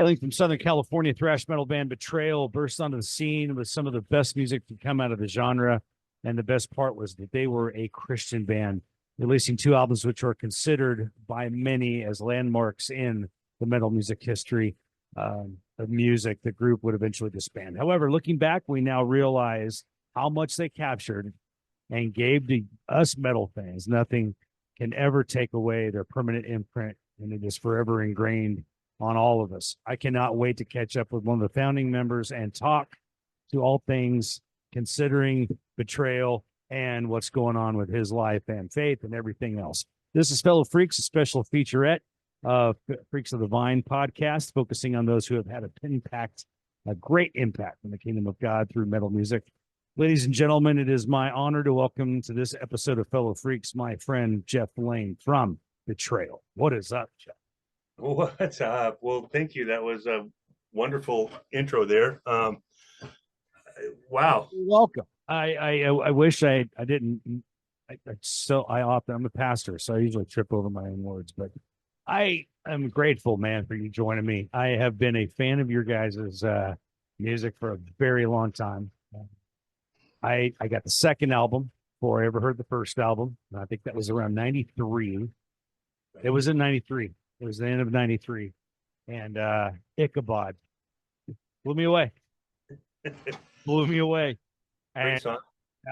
Hailing from Southern California, thrash metal band Betrayal burst onto the scene with some of the best music to come out of the genre. And the best part was that they were a Christian band, releasing two albums which are considered by many as landmarks in the metal music history of music. The group would eventually disband. However, looking back, we now realize how much they captured and gave to us metal fans. Nothing can ever take away their permanent imprint, and it is forever ingrained on all of us. I cannot wait to catch up with one of the founding members and talk to all things considering Betrayal and what's going on with his life and faith and everything else. This is Fellow Freaks, a special featurette of Freaks of the Vine podcast, focusing on those who have had a great impact in the kingdom of God through metal music. Ladies and gentlemen, it is my honor to welcome to this episode of Fellow Freaks my friend Jeff Lain from Betrayal. What is up, Jeff? What's up? Well, thank you. That was a wonderful intro there. Wow. You're welcome. I wish I didn't. I'm a pastor, so I usually trip over my own words, but I am grateful, man, for you joining me. I have been a fan of your guys' music for a very long time. I got the second album before I ever heard the first album. I think that was around 93. It was in 93. It was the end of 93. And Ichabod blew me away. Blew me away. And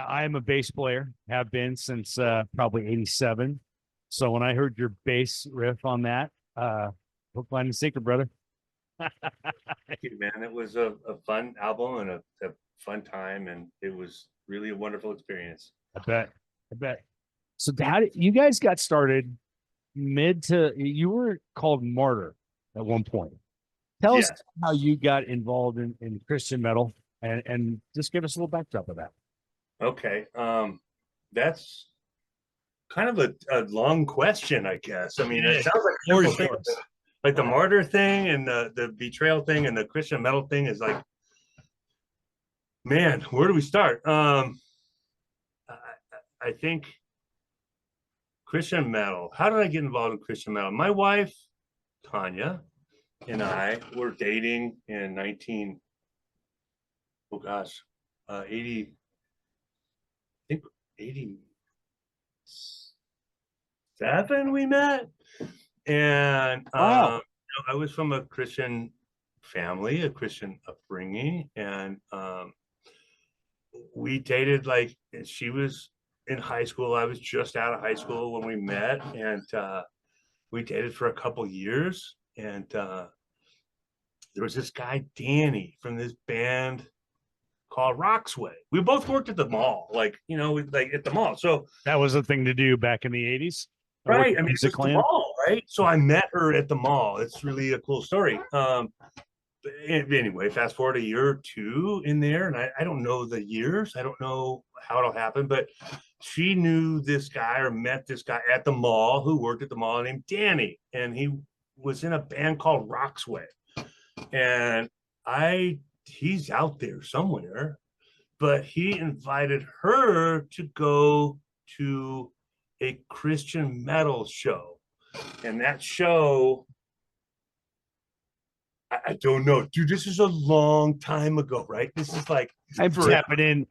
I am a bass player, have been since probably 87. So when I heard your bass riff on that, hook, line, and sinker, brother. Thank you, man. It was a fun album and a fun time, and it was really a wonderful experience. I bet. So how did you guys got started? You were called Martyr at one point. Tell us how you got involved in Christian metal and just give us a little backdrop of that. Okay. That's kind of a long question, I guess. I mean, it sounds like the Martyr thing and the Betrayal thing and the Christian metal thing is like, man, where do we start? I think Christian metal. How did I get involved in Christian metal? My wife, Tanya, and I were dating in 80, I think 87 we met. And wow. I was from a Christian family, a Christian upbringing, and we dated like she was in high school. I was just out of high school when we met, and we dated for a couple years. And there was this guy, Danny, from this band called Roxway. We both worked at the mall, like at the mall. So that was the thing to do back in the 80s, right? I mean, it's the mall, right? So I met her at the mall. It's really a cool story. Anyway, fast forward a year or two in there, and I don't know the years. I don't know how it'll happen, but she knew this guy or met this guy at the mall who worked at the mall named Danny, and he was in a band called Roxway. And he's out there somewhere, but he invited her to go to a Christian metal show. And that show, I don't know, dude, this is a long time ago, right? This is like I'm tapping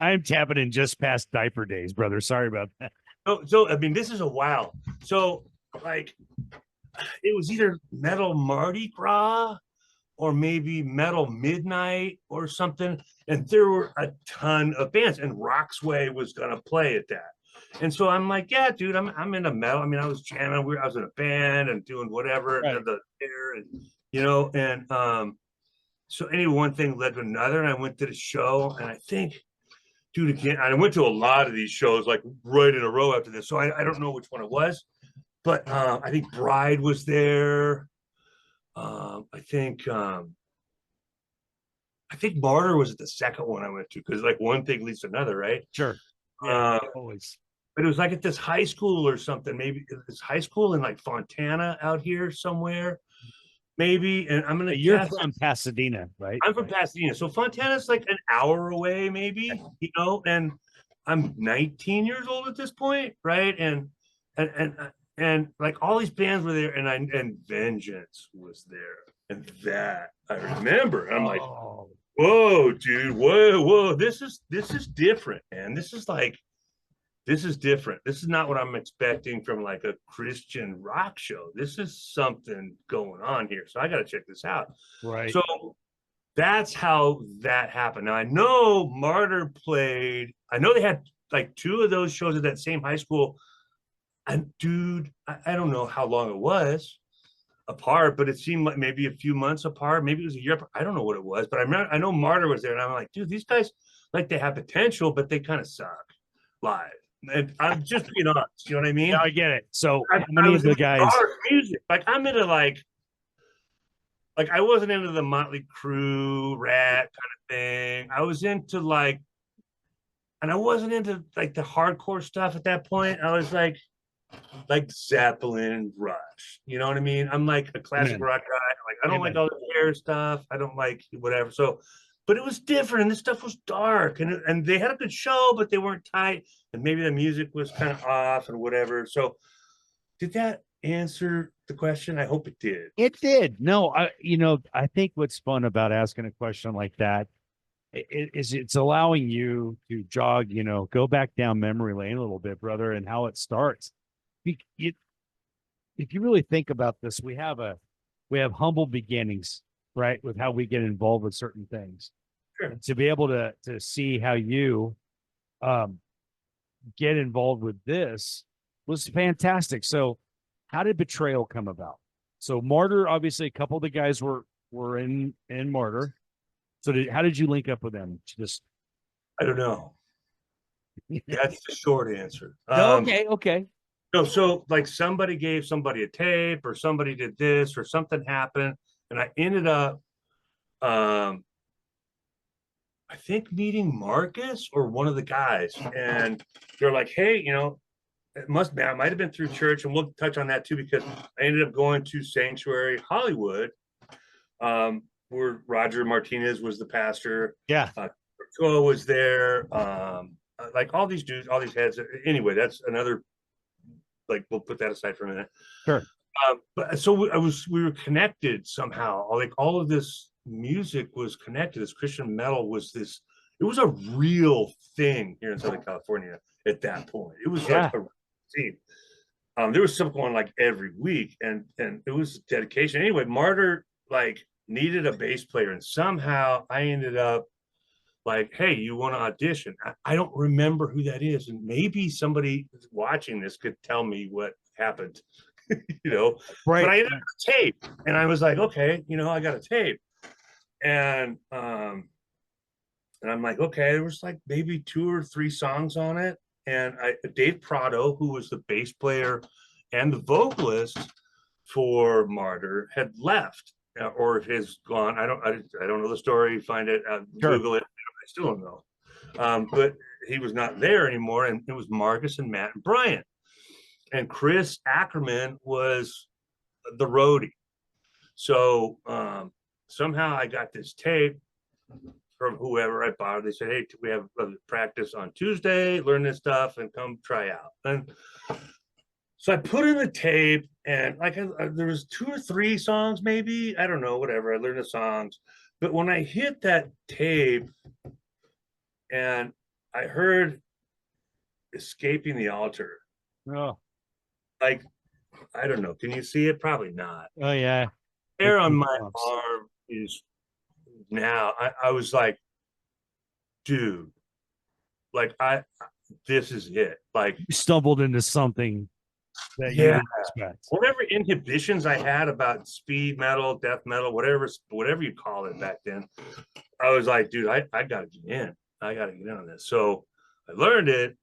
in just past diaper days, brother. Sorry about that. So I mean, this is a while. So like it was either Metal Mardi Gras or maybe Metal Midnight or something. And there were a ton of bands, and Roxway was gonna play at that. And so I'm like, yeah, dude, I'm into metal. I mean, I was jamming, I was in a band and doing whatever, right. So anyway, one thing led to another, and I went to the show, and I think, dude, again, I went to a lot of these shows like right in a row after this. So I don't know which one it was, but I think Bride was there. I think Martyr was at the second one I went to, because like one thing leads to another, right? Sure. Yeah, always. But it was like at this high school or something, maybe this high school in like Fontana out here somewhere, maybe. And I'm gonna. You're from Pasadena, right? I'm from Pasadena, so Fontana's like an hour away, maybe. And I'm 19 years old at this point, right? And like all these bands were there, and Vengeance was there, And that I remember. I'm like, Oh, whoa, dude, whoa, this is different, man. This is different. This is not what I'm expecting from like a Christian rock show. This is something going on here. So I got to check this out. right. So that's how that happened. Now I know Martyr played, I know they had like two of those shows at that same high school. And dude, I don't know how long it was apart, but it seemed like maybe a few months apart. Maybe it was a year apart. I don't know what it was, but I know Martyr was there, and I'm like, dude, these guys like they have potential, but they kind of suck live. And I'm just being honest, you know what I Yeah, mean? I get it. So I, how I many of was the into guys? dark music. Like I'm into like I wasn't into the Motley Crue, Rat kind of thing. I was into like, and I wasn't into like the hardcore stuff at that point. I was like Zeppelin, Rush. You know what I mean? I'm like a classic Amen. rock guy. Like I don't like Amen. all the hair stuff. I don't like whatever. So, but it was different, and this stuff was dark, and they had a good show, but they weren't tight, and maybe the music was kind of off and whatever. So, did that answer the question? I hope it did. It did. No, I think what's fun about asking a question like that is it's allowing you to jog, go back down memory lane a little bit, brother, and how it starts. If you really think about this, we have humble beginnings, right, with how we get involved with certain things. Sure. And to be able to see how you um get involved with this was fantastic. So how did Betrayal come about? So Martyr, obviously a couple of the guys were in Martyr. So how did you link up with them? Just I don't know. That's the short answer. okay. No, so like somebody gave somebody a tape, or somebody did this, or something happened, and I ended up um I think meeting Marcus or one of the guys, and they're like, "Hey, it might have been through church, and we'll touch on that too because I ended up going to Sanctuary Hollywood, where Roger Martinez was the pastor. Yeah. Kurt was there, like all these dudes, all these heads. Anyway, that's another. Like we'll put that aside for a minute. Sure. But so we were connected somehow. Like all of this music was connected. This Christian metal was this. It was a real thing here in Southern California at that point. It was like a scene. There was something going like every week, and it was dedication. Anyway, Martyr like needed a bass player, and somehow I ended up like, hey, you want to audition? I don't remember who that is, and maybe somebody watching this could tell me what happened. Right. But I ended up a tape, and I was like, okay, I got a tape, and I'm like, okay, there was like maybe 2 or 3 songs on it, and Dave Prado, who was the bass player and the vocalist for Martyr, had left, or has gone. I don't know the story. Find it, Sure. Google it. I still don't know. But he was not there anymore, and it was Marcus and Matt and Brian, and Chris Ackerman was the roadie. So somehow I got this tape from whoever I bought. They said, "Hey, we have practice on Tuesday. Learn this stuff and come try out." And so I put in the tape, and like there was 2 or 3 songs, maybe, I don't know, whatever. I learned the songs, but when I hit that tape, and I heard "Escaping the Altar," Oh. like I don't know. Can you see it? Probably not. Oh yeah. Hair on my arm is now. I was like, dude, like this is it. Like You stumbled into something that you yeah, didn't expect. whatever inhibitions I had about speed metal, death metal, whatever you call it back then, I was like, dude, I gotta get in. I gotta get in on this. So I learned it.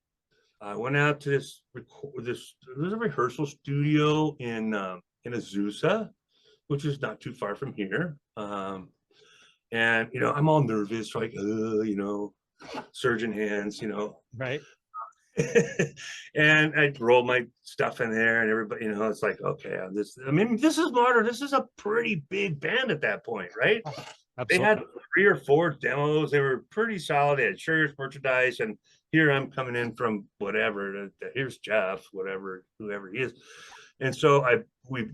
I went out to there's a rehearsal studio in Azusa, which is not too far from here. And I'm all nervous, like surgeon hands, Right. and I roll my stuff in there, and everybody, it's like, okay, this is Martyr. This is a pretty big band at that point, right? They Absolutely. had 3 or 4 demos. They were pretty solid. They had shirts, merchandise, and here I'm coming in from whatever. Here's Jeff, whoever he is, And so we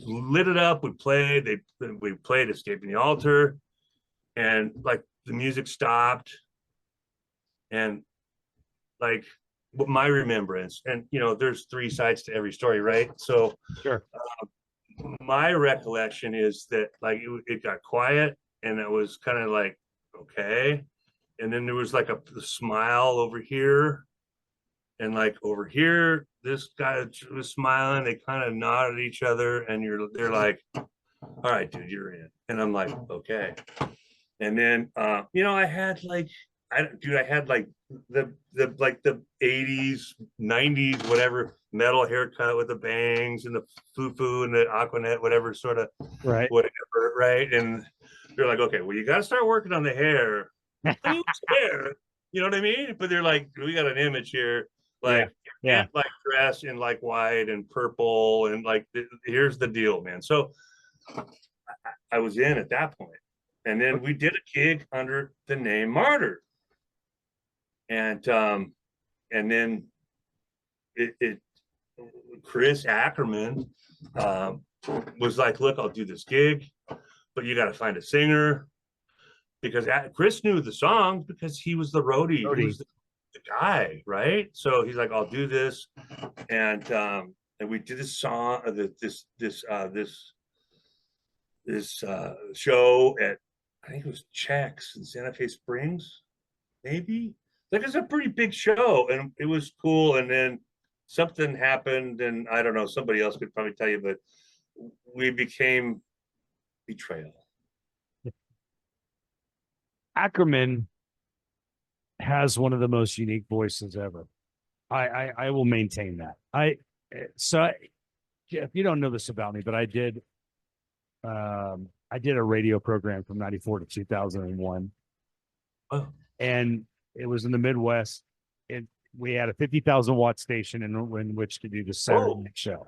lit it up. We played Escaping the Altar, and like the music stopped, and like my remembrance, and there's three sides to every story, right? So Sure. my recollection is that like it got quiet, and it was kind of like okay, and then there was like a smile over here, and like over here this guy was smiling. They kind of nodded at each other, and they're like, all right dude, you're in. And I'm like, okay. And then I had like I had like the 80s 90s whatever metal haircut with the bangs and the foo and the Aquanet whatever sort of Right. whatever, right? And they're like, okay, well, you got to start working on the hair. Hair, you know what I mean? But they're like, we got an image here, like Yeah. can't like dress in like white and purple, and like here's the deal, man. So I was in at that point. And then we did a gig under the name Martyr. And then it Chris Ackerman was like, look, I'll do this gig, but you got to find a singer, because Chris knew the songs because he was the roadie. He was the guy, right? So he's like, I'll do this. And we did this song, this show at, I think it was Chex in Santa Fe Springs, maybe. Like it's a pretty big show, and it was cool. And then something happened, and I don't know, somebody else could probably tell you, but we became Betrayal. Ackerman has one of the most unique voices ever. I will maintain that. If you don't know this about me, but I did a radio program from 94 to 2001. Oh. And it was in the Midwest. We had a 50,000 watt station in which to do the Saturday night show.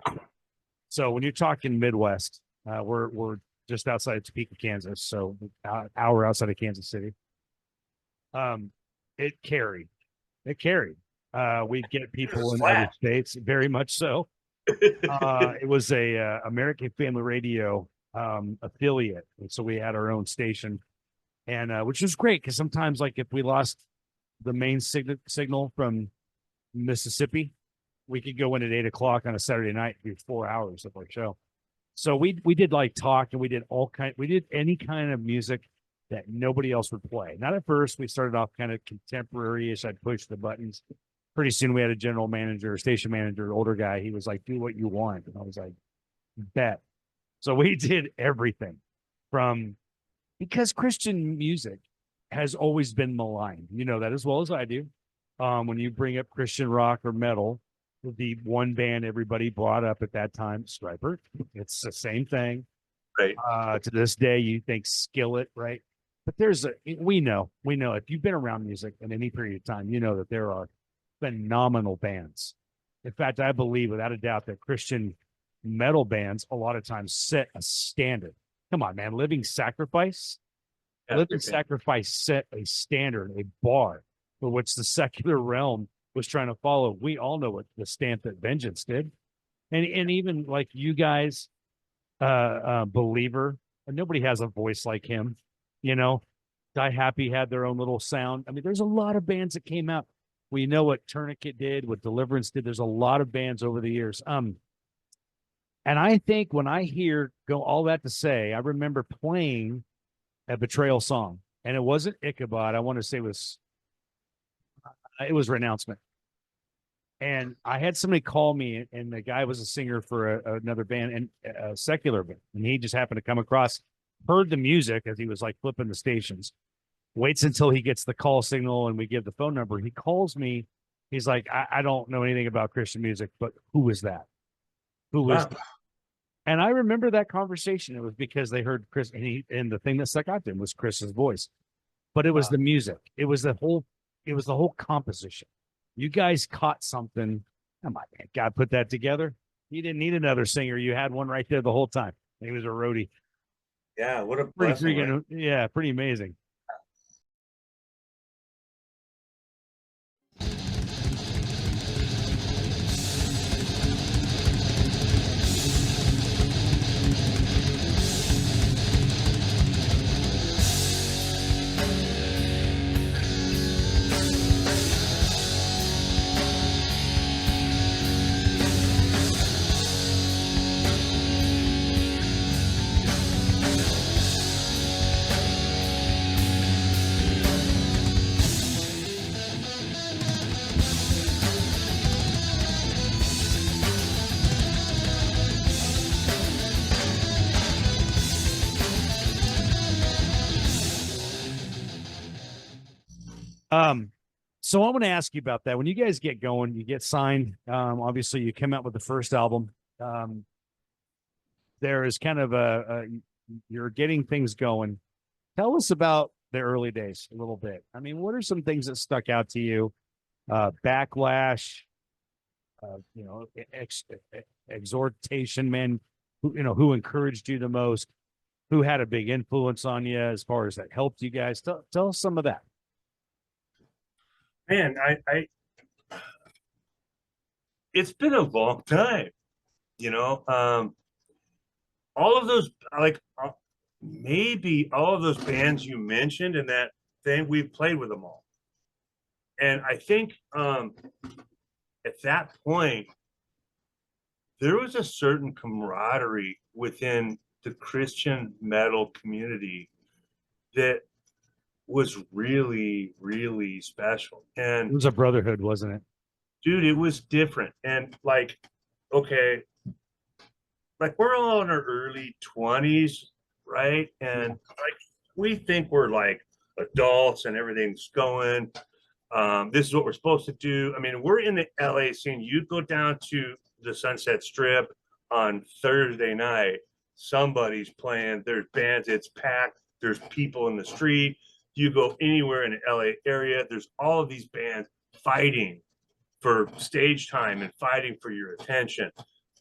So when you're talking Midwest, we're just outside of Topeka, Kansas. So an hour outside of Kansas City. It carried. We'd get people in other states, very much so. It was a American Family Radio affiliate, and so we had our own station, and which was great because sometimes, like if we lost the main signal from Mississippi, we could go in at 8 o'clock on a Saturday night and do 4 hours of our show. So we did like talk, and we did any kind of music that nobody else would play. Not at first. We started off kind of contemporary-ish. I'd push the buttons. Pretty soon we had a general manager, station manager, older guy. He was like, do what you want. And I was like, bet. So we did everything because Christian music has always been maligned. You know that as well as I do. When you bring up Christian rock or metal, the one band everybody brought up at that time, Striper, it's the same thing. Right. To this day, you think Skillet, right? But we know if you've been around music in any period of time, you know that there are phenomenal bands. In fact, I believe without a doubt that Christian metal bands a lot of times set a standard. Come on, man. Living Sacrifice set a standard, a bar for which the secular realm was trying to follow. We all know what the Stamp That Vengeance did. And even like you guys, Believer, nobody has a voice like him, Die Happy had their own little sound. I mean, there's a lot of bands that came out. We know what Tourniquet did, what Deliverance did. There's a lot of bands over the years. And I think when I hear all that to say, I remember playing a Betrayal song, and it wasn't Ichabod. I want to say it was Renouncement. And I had somebody call me, and the guy was a singer for another band, and a secular band. And he just happened to come across, heard the music as he was like flipping the stations, waits until he gets the call signal and we give the phone number. He calls me. He's like, I don't know anything about Christian music, but who is that? Who is that? And I remember that conversation. It was because they heard Chris, and the thing that stuck out to him was Chris's voice. But it was the music. It was the whole composition. You guys caught something. Come on, man. God put that together. You didn't need another singer. You had one right there the whole time. He was a roadie. Yeah, what a blessing. Right? Yeah, pretty amazing. So I'm going to ask you about that. When you guys get going, you get signed. Obviously, you come out with the first album. There is kind of you're getting things going. Tell us about the early days a little bit. I mean, what are some things that stuck out to you? Backlash, you know, exhortation, man. Who encouraged you the most? Who had a big influence on you as far as that helped you guys? Tell us some of that. Man, it's been a long time, you know. All of those, like, maybe all of those bands you mentioned in that thing, we've played with them all. And I think at that point, there was a certain camaraderie within the Christian metal community that was really, really special. It And was a brotherhood, wasn't it? dude, it was different. And like, okay, like we're all in our early 20s, right? And like we think we're like adults and everything's going. This is what we're supposed to do. I mean, we're in the LA scene. You go down to the Sunset Strip on Thursday night, somebody's playing, there's bands, it's packed, there's people in the street. You go anywhere in the LA area, there's all of these bands fighting for stage time and fighting for your attention.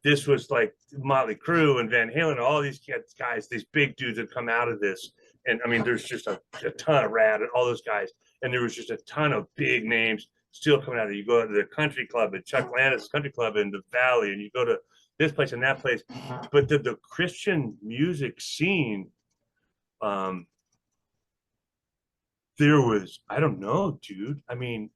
This was like Motley Crue and Van Halen, all these guys, these big dudes that come out of this. And I mean, there's just a ton of rad and all those guys. And there was just a ton of big names still coming out of it. You go to the country club at Chuck Landis Country Club in the Valley, and you go to this place and that place. But the Christian music scene, there was, I don't know, dude. I mean,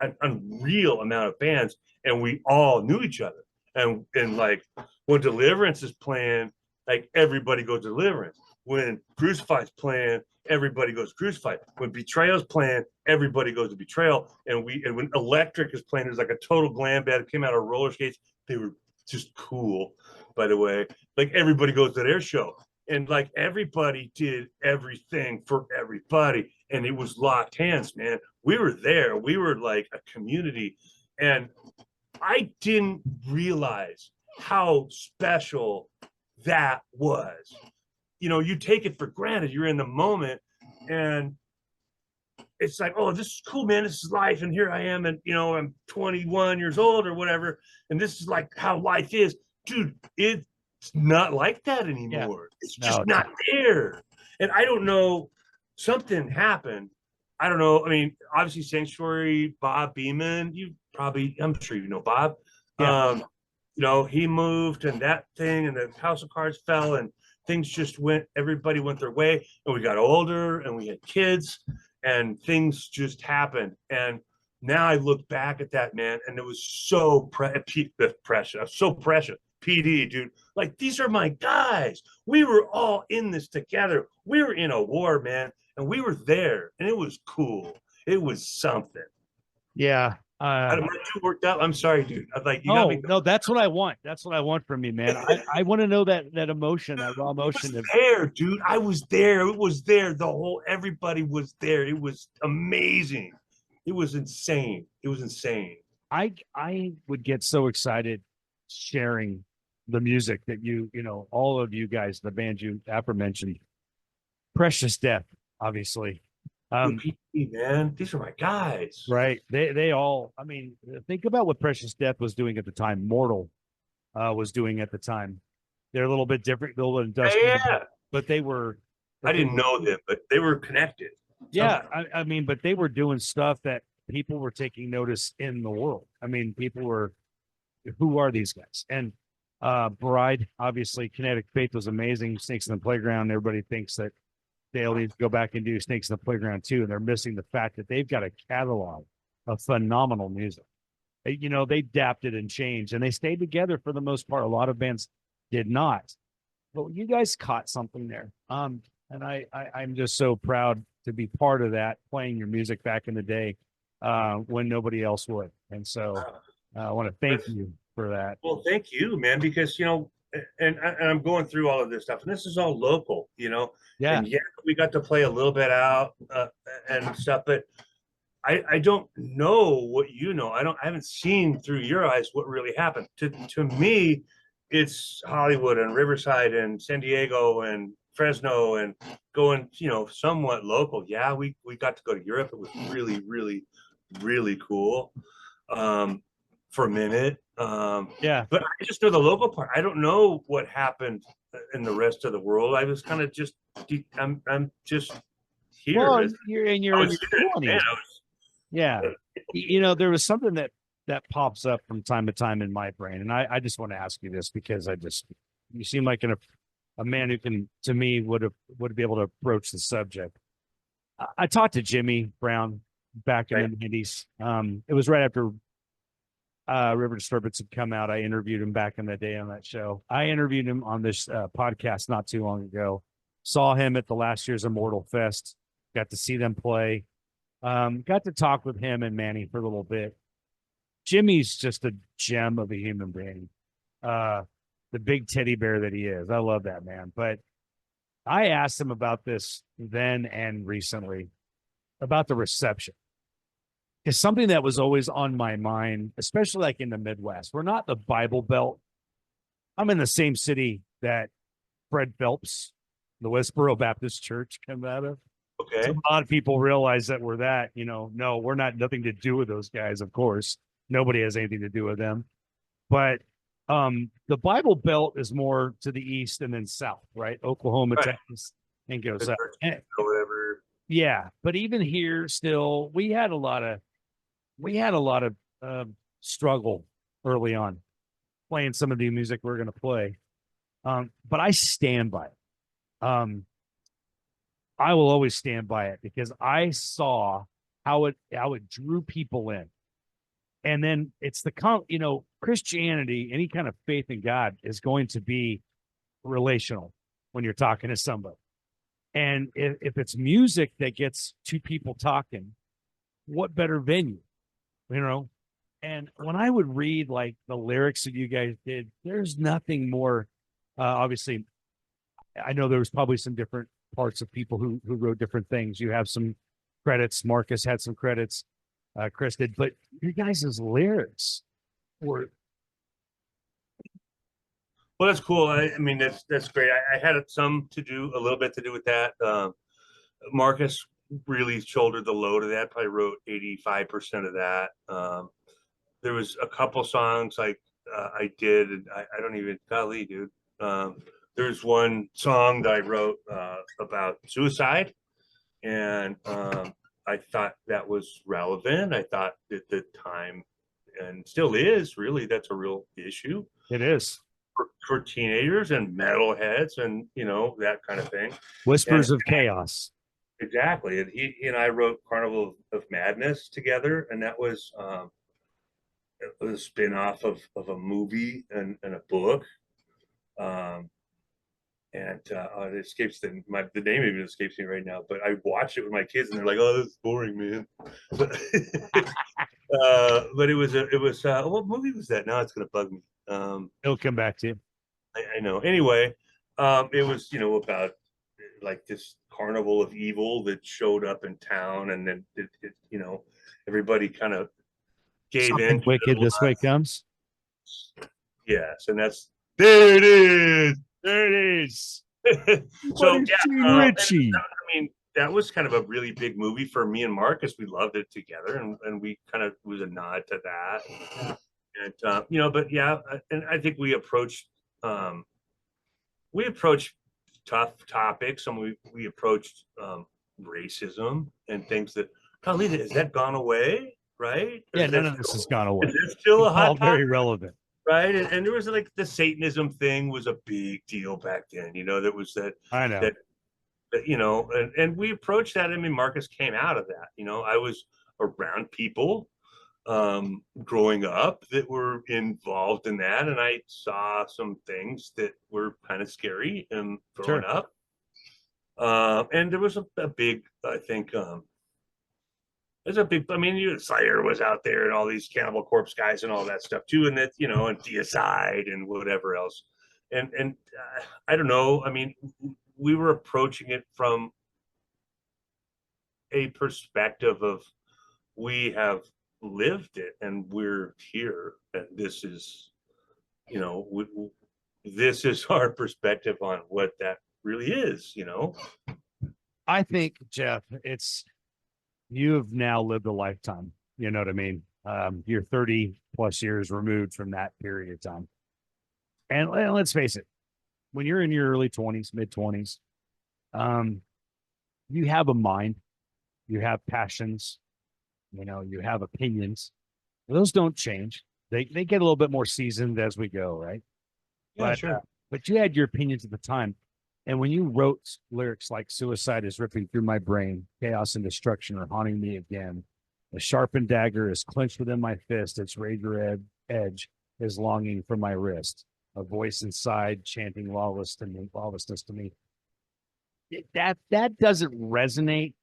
an unreal amount of bands, and we all knew each other. And like when Deliverance is playing, like everybody goes to Deliverance. When Crucify's playing, everybody goes to Crucify. When Betrayal's playing, everybody goes to Betrayal. And when Electric is playing, there's like a total glam band that came out of roller skates. They were just cool, by the way. Like everybody goes to their show. And like everybody did everything for everybody. And it was locked hands, man. We were there. We were like a community. And I didn't realize how special that was. You know, you take it for granted. You're in the moment and it's like, oh, this is cool, man. This is life. And here I am. And, you know, I'm 21 years old or whatever. And this is like how life is. Dude, it's not like that anymore. It's just not there. And I don't know, something happened. I don't know. I mean, obviously Sanctuary, Bob Beeman, I'm sure you know Bob. Yeah. You know, he moved and that thing and the House of Cards fell and things just everybody went their way and we got older and we had kids and things just happened. And now I look back at that, man, and it was so precious, so precious. PD, dude, like these are my guys. We were all in this together. We were in a war, man, and we were there, and it was cool. It was something. Yeah. Am I too worked up? I'm sorry, dude. Like you got me. No, that's what I want. That's what I want from you, man. I want to know that emotion, that raw emotion. There, dude. I was there. It was there. Everybody was there. It was amazing. It was insane. It was insane. I would get so excited sharing the music that all of you guys, the band you aforementioned, Precious Death, obviously. Man, these are my guys. Right. They all, I mean, think about what Precious Death was doing at the time. Mortal was doing at the time. They're a little bit different, a little industrial. Yeah. But they were. I didn't know them, but they were connected. Yeah. I mean, but they were doing stuff that people were taking notice in the world. I mean, people were, who are these guys? And Bride, obviously, Kinetic Faith was amazing. Snakes in the Playground. Everybody thinks that they'll need to go back and do Snakes in the Playground too, and they're missing the fact that they've got a catalog of phenomenal music. You know, they adapted and changed, and they stayed together for the most part. A lot of bands did not, but you guys caught something there. And I'm just so proud to be part of that, playing your music back in the day when nobody else would. And so I want to thank you for that. Well, thank you, man, because and I'm going through all of this stuff, and this is all local, Yeah. And yeah, we got to play a little bit out and stuff, but I don't know what you know. I haven't seen through your eyes what really happened. To me, it's Hollywood and Riverside and San Diego and Fresno and going, somewhat local. Yeah, we got to go to Europe. It was really, really, really cool. For a minute. Yeah. But I just know the local part. I don't know what happened in the rest of the world. I was kind of just I'm just here. Well, I you're in your was here, man. 20s. Yeah. There was something that pops up from time to time in my brain. And I just want to ask you this because you seem like a man who can, to me, would be able to approach the subject. I talked to Jimmy Brown back in the 90s. It was right after River Disturbance had come out. I interviewed him back in the day on that show. I interviewed him on this podcast not too long ago. Saw him at the last year's Immortal Fest. Got to see them play. Got to talk with him and Manny for a little bit. Jimmy's just a gem of a human being. The big teddy bear that he is. I love that man. But I asked him about this then and recently about the reception. It's something that was always on my mind, especially like in the Midwest. We're not the Bible Belt. I'm in the same city that Fred Phelps, the Westboro Baptist Church, came out of. Okay. So a lot of people realize that we're that, no, we're not nothing to do with those guys, of course. Nobody has anything to do with them. But the Bible Belt is more to the east and then south, right? Oklahoma, Right. Texas, and goes up. Or whatever. Yeah, but even here, still, we had a lot of struggle early on playing some of the music we're going to play. But I stand by it. I will always stand by it because I saw how it drew people in. And then it's Christianity, any kind of faith in God is going to be relational when you're talking to somebody. And if it's music that gets two people talking, what better venue, And when I would read like the lyrics that you guys did, there's nothing more. Obviously, I know there was probably some different parts of people who wrote different things. You have some credits. Marcus had some credits. Chris did, but your guys' lyrics were. Well, that's cool. I mean, that's great. I had a little bit to do with that. Marcus really shouldered the load of that. Probably wrote 85% of that. There was a couple songs like I did, and I don't even, golly, dude. There's one song that I wrote about suicide, and I thought that was relevant. I thought at the time, and still is, really, that's a real issue. It is for teenagers and metalheads, and that kind of thing. Whispers of Chaos. Exactly, and he and I wrote Carnival of Madness together, and that was a spin-off of a movie and a book. And it escapes the name even escapes me right now. But I watched it with my kids, and they're like, "Oh, this is boring, man." But it was what movie was that? Now it's gonna bug me. It'll come back to you. I know. Anyway, it was about like this carnival of evil that showed up in town, and then everybody kind of gave Something in. wicked this way comes. Yes, and there it is. There it is. So yeah, Richie. I mean, that was kind of a really big movie for me and Marcus. We loved it together, and we kind of was a nod to that. And but yeah, and I think we approached tough topics, and we approached racism and things that, golly, has that gone away? Right? Yeah, none of this has gone away. Is it still a hot topic? Very relevant. Right. And there was like the Satanism thing was a big deal back then, that was that. I know. That, and we approached that. I mean, Marcus came out of that. I was around people growing up that were involved in that, and I saw some things that were kind of scary and growing up. And there was a big, I think, there's a big, I mean, Slayer was out there and all these Cannibal Corpse guys and all that stuff too, and that, and Deicide and whatever else. And I don't know. I mean, we were approaching it from a perspective of we have lived it and we're here. And this is, you know, this is our perspective on what that really is, you know? I think, Jeff, you have now lived a lifetime. You know what I mean? You're 30 plus years removed from that period of time. And let's face it, when you're in your early 20s, mid 20s, you have a mind, you have passions, you have opinions. Those don't change. They get a little bit more seasoned as we go, right? Yeah, But sure. but you had your opinions at the time. And when you wrote lyrics like "Suicide is ripping through my brain, chaos and destruction are haunting me again. A sharpened dagger is clenched within my fist. Its edge is longing for my wrist. A voice inside chanting lawlessness to me." That doesn't resonate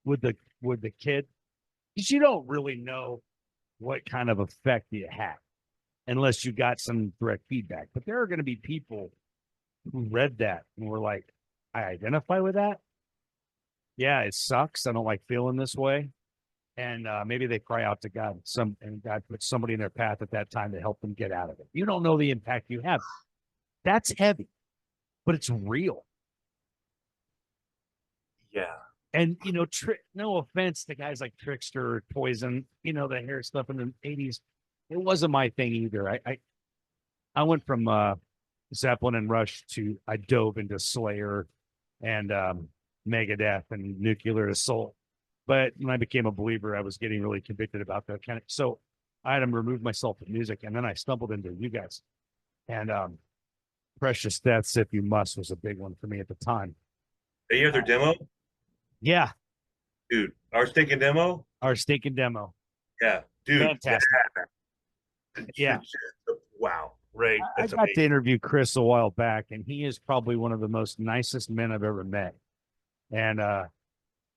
with the kid, because you don't really know what kind of effect you had unless you got some direct feedback. But there are going to be people who read that and were like, I identify with that. Yeah, it sucks. I don't like feeling this way. And maybe they cry out to God, and God put somebody in their path at that time to help them get out of it. You don't know the impact you have. That's heavy, but it's real. Yeah. And no offense to guys like Trickster or Poison, the hair stuff in the '80s. It wasn't my thing either. I went from Zeppelin and Rush to I dove into Slayer and Megadeth and Nuclear Assault. But when I became a believer, I was getting really convicted about that kind of. So I had to remove myself from music, and then I stumbled into you guys. And Precious Deaths, If You Must, was a big one for me at the time. Hey, you have their demo? Yeah, Dude, our stinking demo? our stinking demo, Yeah. Dude. fantastic. Yeah. Wow. Right. I That's got to amazing. interview Chris a while back, and he is probably one of the most nicest men I've ever met. And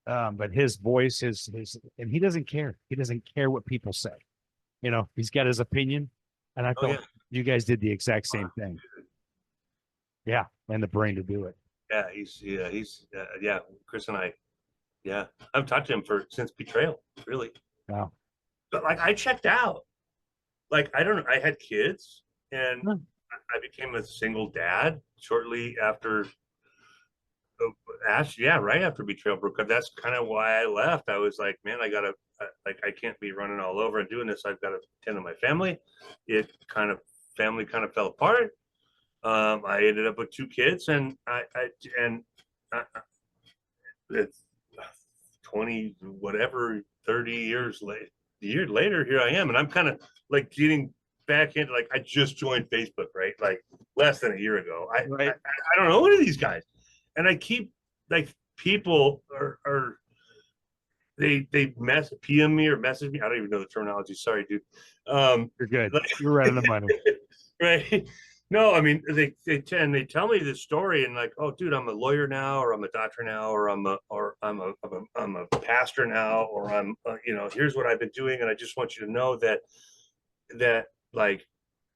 but his voice, and he doesn't care. He doesn't care what people say. He's got his opinion, and I Oh, felt yeah. you guys did the exact same thing. Yeah, and the brain to do it. Yeah. Chris and I, yeah. I've talked to him since Betrayal, really. Wow. But like, I checked out. Like, I don't know. I had kids and Huh. I became a single dad shortly after. Actually, yeah, right after Betrayal broke up. That's kind of why I left. I was like, man, I can't be running all over and doing this. I've got to tend to my family. Family kind of fell apart. I ended up with two kids, and it's 20 whatever 30 years late year later, here I am, and I'm kind of like getting back into, like, I just joined Facebook, right, like less than a year ago. Right. I don't know any of these guys, and I keep, like, people are they PM me or message me. I don't even know the terminology, sorry, dude. You're good. Like, You're right on the money. right. No, I mean, they tell me this story, and like, oh, dude, I'm a lawyer now, or I'm a doctor now, or I'm a pastor now, or I'm here's what I've been doing, and I just want you to know that like,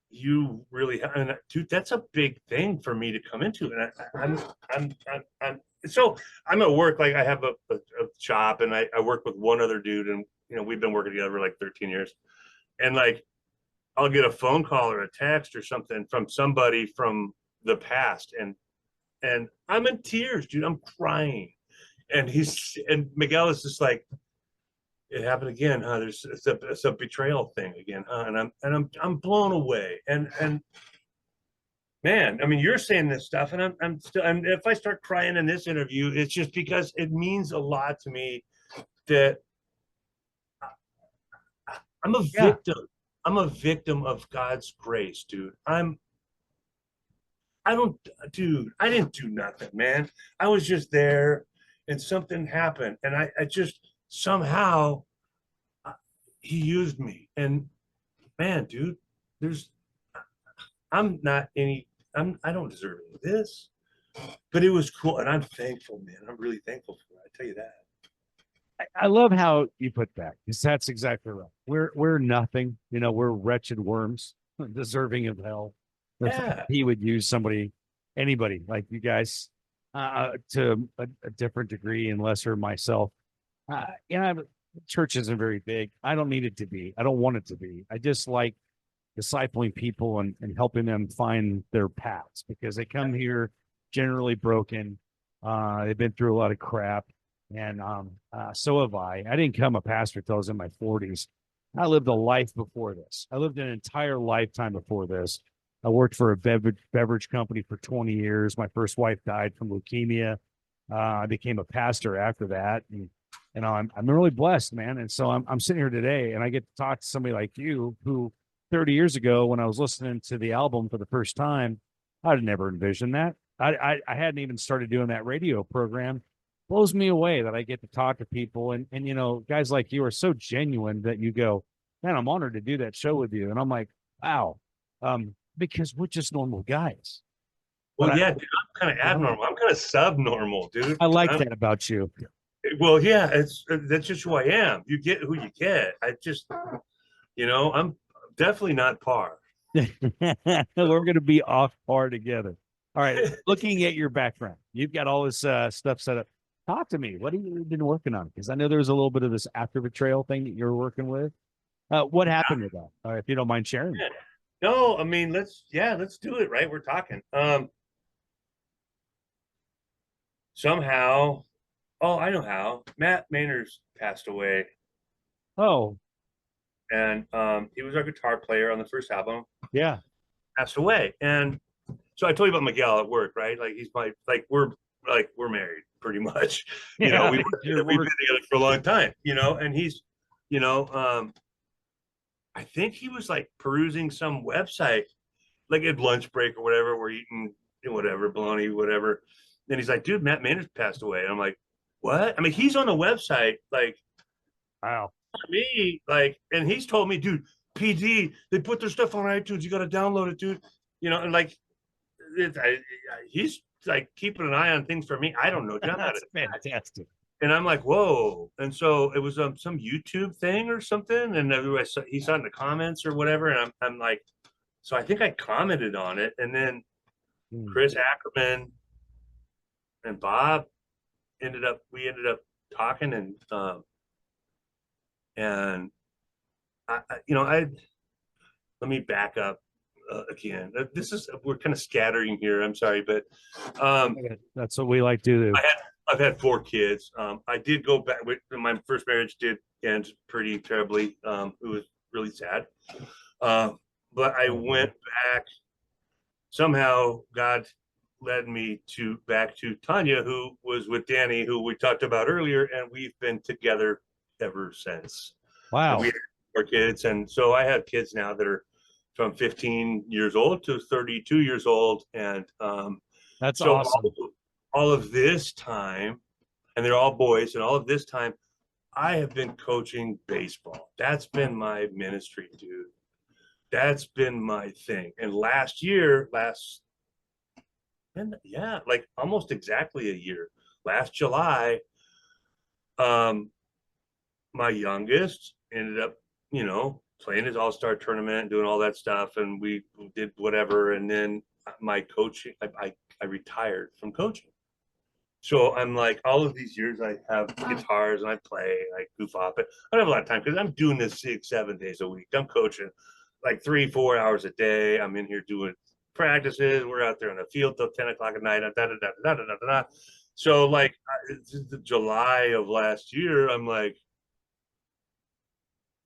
you really have, and dude, that's a big thing for me to come into, and I'm so I'm at work, like I have a shop, and I work with one other dude, and we've been working together for like 13 years, and like, I'll get a phone call or a text or something from somebody from the past, and I'm in tears, dude. I'm crying, and Miguel is just like, it happened again, huh? It's a betrayal thing again, huh? And I'm blown away, and man, I mean, you're saying this stuff, and I'm still, and if I start crying in this interview, it's just because it means a lot to me that I'm a Yeah. victim. I'm a victim of God's grace, dude. I don't, dude, I didn't do nothing, man. I was just there, and something happened, and I just somehow, he used me. And man, dude, there's, I'm not any, I don't deserve any of this, but it was cool. And I'm thankful, man. I'm really thankful for it. I tell you that. I love how you put that, because that's exactly right. We're nothing. We're wretched worms, deserving of hell. The fact Yeah. he would use anybody like you guys, to a different degree, and lesser myself. church isn't very big. I don't need it to be. I don't want it to be. I just like discipling people and helping them find their paths because they come here generally broken. They've been through a lot of crap. And so have I. I didn't become a pastor till I was in my 40s. I lived a life before this. I lived an entire lifetime before this. I worked for a beverage company for 20 years. My first wife died from leukemia. I became a pastor after that. And I'm really blessed, man. And so I'm sitting here today and I get to talk to somebody like you who 30 years ago, when I was listening to the album for the first time, I'd never envisioned that. I hadn't even started doing that radio program. Blows me away that I get to talk to people and you know, guys like you are so genuine that you go, man, I'm honored to do that show with you. And I'm like, wow. Because we're just normal guys. But Well, yeah, dude, I'm kind of abnormal. I'm kind of subnormal, dude. I like that about you. Well, yeah, it's that's just who I am. You get who you get. I just, I'm definitely not par. We're going to be off par together. All right. Looking at your background, you've got all this stuff set up. Talk to me. What have you been working on? Because I know there's a little bit of this after betrayal thing that you're working with. What happened with that? If you don't mind sharing. Yeah. No, I mean, let's do it, right? We're talking. Somehow, oh, I know how. Matt Maynard's passed away, Oh, and he was our guitar player on the first album. yeah. Passed away, and so I told you about Miguel at work, right? Like he's my we're married pretty much. Yeah. We've been together for a long time. And he's, you know, I think he was like perusing some website, like at lunch break or whatever. We're eating whatever bologna, whatever. Then he's like, "Dude, Matt Maynard passed away." And I'm like, "What?" I mean, he's on the website, like Wow. me, like, and he's told me, "Dude, PD, they put their stuff on iTunes. You got to download it, dude." And like he's like keeping an eye on things for me. I don't know. That's fantastic. And I'm like, whoa. And so it was some YouTube thing or something. And everybody he saw it in the comments or whatever. And I'm like, so I think I commented on it. And then Chris Ackerman and Bob we ended up talking and I let me back up again. We're kind of scattering here. I'm sorry, but that's what we like to do. I've had 4 kids. I did go back with my first marriage did end pretty terribly. It was really sad. But I went back. Somehow God led me back to Tanya, who was with Danny, who we talked about earlier, and we've been together ever since. Wow. And we had 4 kids, and so I have kids now that are from 15 years old to 32 years old, and that's so awesome. All of this time, and they're all boys, and all of this time, I have been coaching baseball. That's been my ministry, dude. That's been my thing. And like almost exactly a year, last July, my youngest ended up, playing his all-star tournament, doing all that stuff, and we did whatever. And then my coaching, I retired from coaching. So I'm like, all of these years I have guitars and I play, I goof off, but I don't have a lot of time because I'm doing this 6-7 days a week. I'm coaching like 3-4 hours a day. I'm in here doing practices. We're out there in the field till 10 o'clock at night. So like the July of last year, I'm like,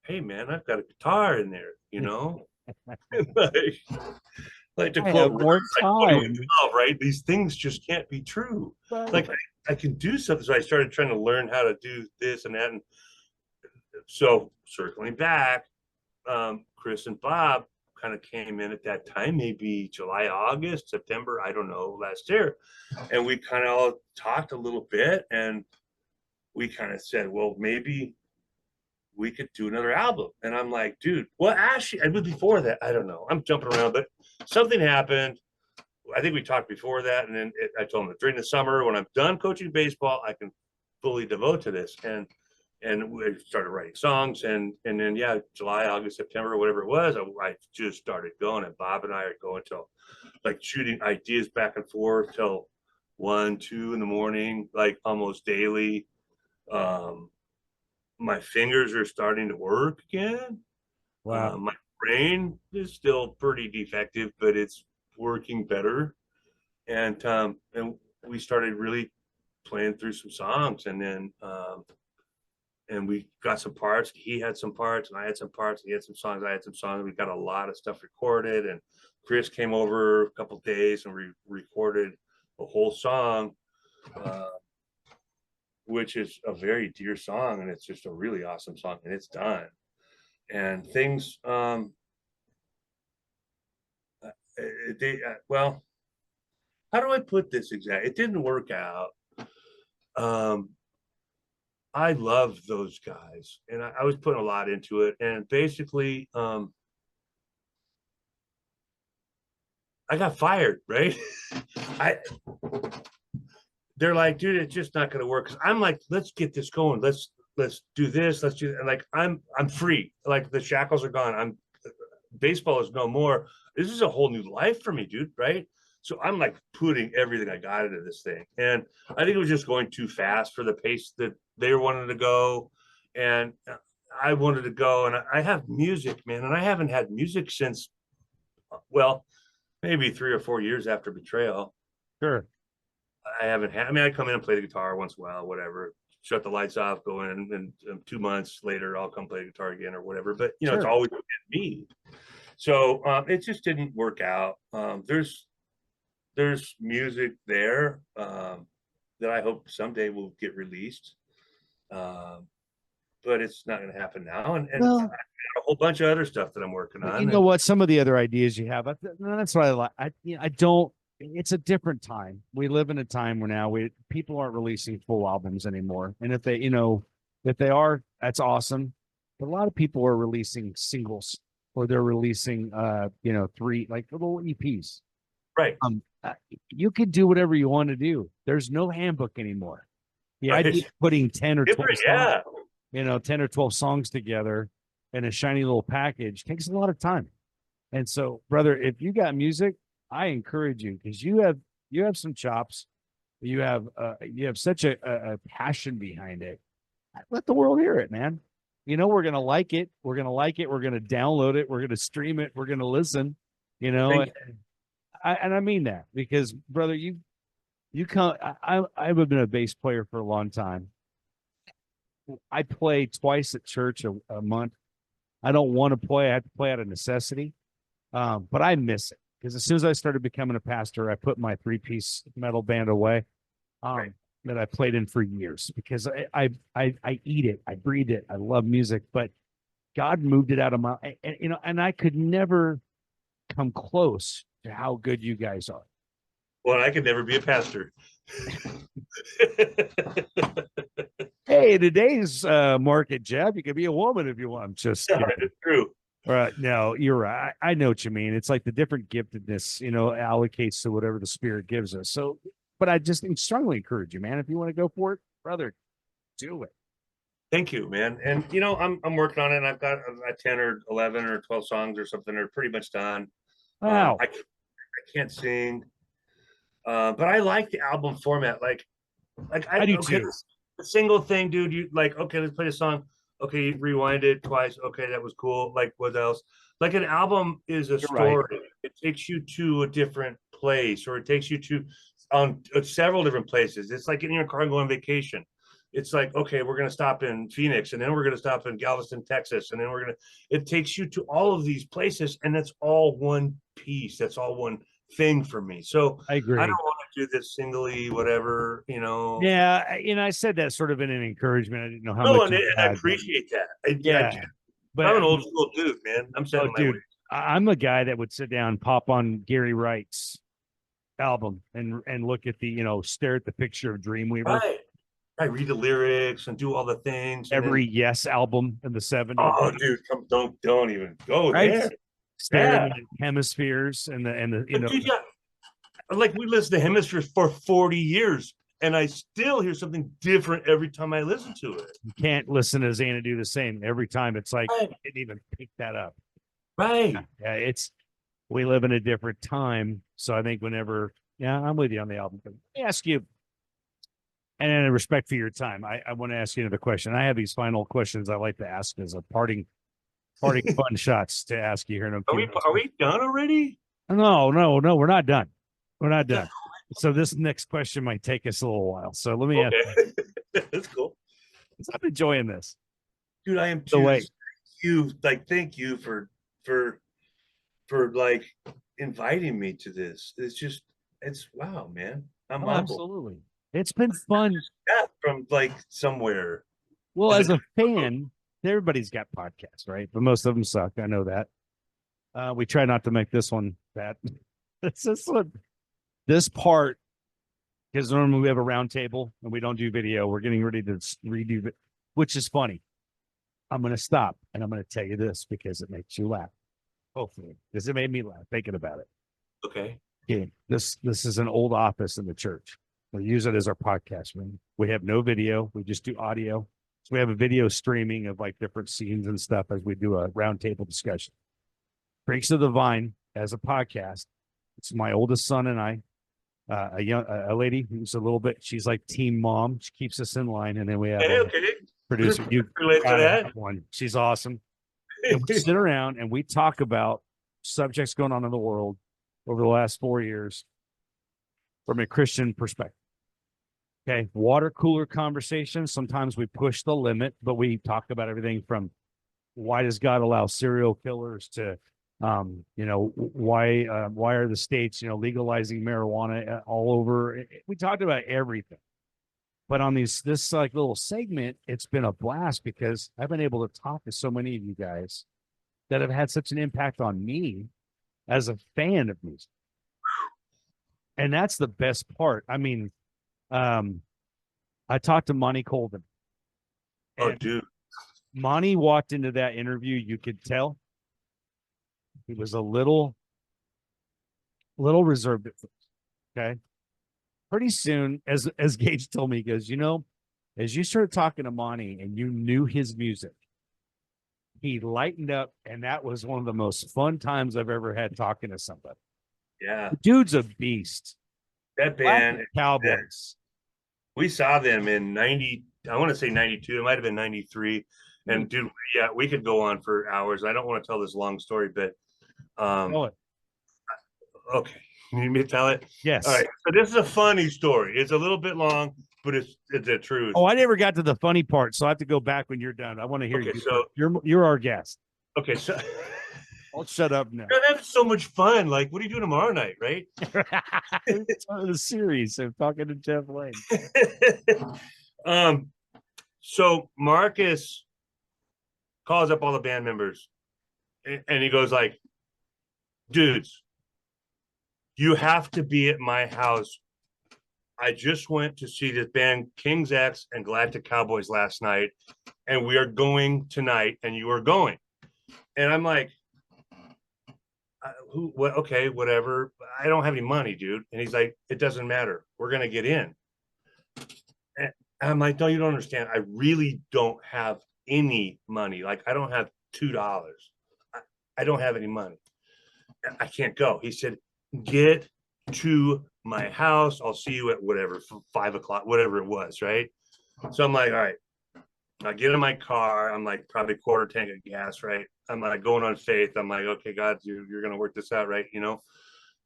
hey man, I've got a guitar in there, like to quote more time. right? These things just can't be true. Like I can do something. So I started trying to learn how to do this and that. And so circling back, Chris and Bob kind of came in at that time, maybe July, August, September, I don't know, last year. And we kind of all talked a little bit and we kind of said, well, maybe we could do another album. And I'm like, dude, well, actually, it was before that. I don't know. I'm jumping around, but something happened. I think we talked before that. And then I told him that during the summer, when I'm done coaching baseball, I can fully devote to this. And we started writing songs. And then, yeah, July, August, September, whatever it was, I just started going. And Bob and I are going till like shooting ideas back and forth till 1, 2 in the morning, like almost daily. my fingers are starting to work again. Wow. My brain is still pretty defective, but it's working better. And we started really playing through some songs, and then and we got some parts. He had some parts, and I had some parts. He had some songs. I had some songs. We got a lot of stuff recorded, and Chris came over a couple days, and we recorded a whole song, uh, which is a very dear song, and it's just a really awesome song, and it's done. And things, well, how do I put this exactly? It didn't work out. Um, I love those guys, and I was putting a lot into it. And basically, I got fired. Right? I They're like, dude, it's just not going to work. Because I'm like, let's get this going. Let's do this. Let's do. And like, I'm free. Like the shackles are gone. I'm Baseball is no more. This is a whole new life for me, dude. Right? So I'm like putting everything I got into this thing, and I think it was just going too fast for the pace that they wanted to go, and I wanted to go. And I have music, man, and I haven't had music since, well, maybe 3 or 4 years after Betrayal. Sure. I haven't had. I mean, I come in and play the guitar once in a while, whatever. Shut the lights off, go in, and 2 months later, I'll come play the guitar again or whatever. But it's Sure. always me. So it just didn't work out. There's music there that I hope someday will get released, um, but it's not going to happen now. And I Well, got a whole bunch of other stuff that I'm working but you on. know And what? Some of the other ideas you have, that's what I like. I don't. It's a different time. We live in a time where now people aren't releasing full albums anymore, and if they are, that's awesome. But a lot of people are releasing singles, or they're releasing, three like little EPs. right, You could do whatever you want to do. There's no handbook anymore. The idea right, of putting 10 or 12 different, songs, yeah. 10 or 12 songs together in a shiny little package takes a lot of time. And so, brother, if you got music, I encourage you, because you have some chops. You have such a passion behind it. Let the world hear it, man. We're gonna like it. We're gonna like it. We're gonna download it. We're gonna stream it. We're gonna listen. You know, Thank and I mean that, because, brother, you come. I've been a bass player for a long time. I play twice at church a month. I don't want to play. I have to play out of necessity. But I miss it, because as soon as I started becoming a pastor, I put my 3-piece metal band away, right. that I played in for years, because I eat it, I breathe it, I love music, but God moved it out of my, and I could never come close to how good you guys are. Well, I could never be a pastor. Hey, today's market, Jeff, you could be a woman if you want. Just kidding. True. Right. No, you're right. I know what you mean. It's like the different giftedness, allocates to whatever the spirit gives us. So, but I just strongly encourage you, man. If you want to go for it, brother, do it. Thank you, man. And I'm working on it. And I've got 10 or 11 or 12 songs or something that are pretty much done. Wow. I can't sing, but I like the album format. I do Okay, too. a single thing, dude. You like, okay, let's play a song. Okay, you rewind it twice. Okay, that was cool. Like, what else? Like, an album is a You're right. story. It takes you to a different place, or it takes you to several different places. It's like getting in your car and going on vacation. It's like, okay, we're gonna stop in Phoenix, and then we're gonna stop in Galveston, Texas, and then we're gonna. It takes you to all of these places, and that's all one piece. That's all one thing for me. So I I don't agree. want to do this singly, whatever. Yeah. I said that sort of in an encouragement. I didn't know how No, much and you I had, but appreciate that. yeah. But I'm an old school dude, man. I'm oh, setting my way. dude, I'm a guy that would sit down, pop on Gary Wright's album, and look at stare at the picture of Dreamweaver. Right. I read the lyrics and do all the things, and Every then Yes album in the 70s. oh, dude, don't even go Right? there. Staring Yeah, at hemispheres and but dude, yeah, like we listen to Hemispheres for 40 years, and I still hear something different every time I listen to it. you can't listen to Xana the same every time. It's like Right. you didn't even pick that up. Right. Yeah, we live in a different time. So I think yeah, I'm with you on the album. Let me ask you, And in respect for your time, I want to ask you another question. I have these final questions I like to ask as a parting fun shots to ask you here in a few minutes. Are we done already? No, we're not done. We're not done. So this next question might take us a little while. So let me ask. That's cool. I'm enjoying this. Dude, I am The too. way Thank you for like inviting me to this. It's wow, man. I'm humbled. absolutely. It's been fun. Yeah, from like somewhere. Well, as a fan, everybody's got podcasts, right? But most of them suck. I know that. We try not to make this one bad. This part, because normally we have a round table and we don't do video. We're getting ready to redo it, which is funny. I'm going to stop and I'm going to tell you this because it makes you laugh. Hopefully, because it made me laugh thinking about it. Okay. Yeah, this is an old office in the church. We use it as our podcast room. We have no video. We just do audio. So we have a video streaming of like different scenes and stuff as we do a roundtable discussion. Breaks of the Vine as a podcast. It's my oldest son and I. A lady who's a little bit. She's like team mom. She keeps us in line, and then we have a producer. You relate to that one. She's awesome. And we sit around and we talk about subjects going on in the world over the last 4 years from a Christian perspective. Okay. Water cooler conversations. Sometimes we push the limit, but we talk about everything from why does God allow serial killers to, why are the states, legalizing marijuana all over? We talked about everything. But on this like little segment, it's been a blast because I've been able to talk to so many of you guys that have had such an impact on me as a fan of music. And that's the best part. I mean, I talked to Monty Colvin. Oh, dude. Monty walked into that interview. You could tell he was a little reserved at first. Okay. Pretty soon, as Gage told me, he goes, as you started talking to Monty and you knew his music, he lightened up, and that was one of the most fun times I've ever had talking to somebody. Yeah. The dude's a beast. That band, Cowboys. We saw them in 90, I want to say 92. It might have been 93. And dude, yeah, we could go on for hours. I don't want to tell this long story, but Tell it. Okay. You need me to tell it? Yes. All right. So this is a funny story. It's a little bit long, but it's the truth. Oh, I never got to the funny part, so I have to go back when you're done. I want to hear you. So you're our guest. Okay, so I'll shut up now. You're having so much fun. Like, what are you doing tomorrow night, right? It's part of the series. I'm talking to Jeff Lain. So Marcus calls up all the band members and he goes like, dudes, you have to be at my house. I just went to see this band King's X and Galactic Cowboys last night, and we are going tonight, and you are going. And I'm like, what? Okay, whatever. I don't have any money, dude. And he's like, it doesn't matter. We're going to get in. And I'm like, no, you don't understand. I really don't have any money. Like, I don't have $2. I don't have any money. I can't go. He said, get to my house. I'll see you at whatever, 5 o'clock, whatever it was, right? So I'm like, all right. I get in my car. I'm like probably quarter tank of gas, right? I'm like going on faith. I'm like, okay, God, you're going to work this out, right?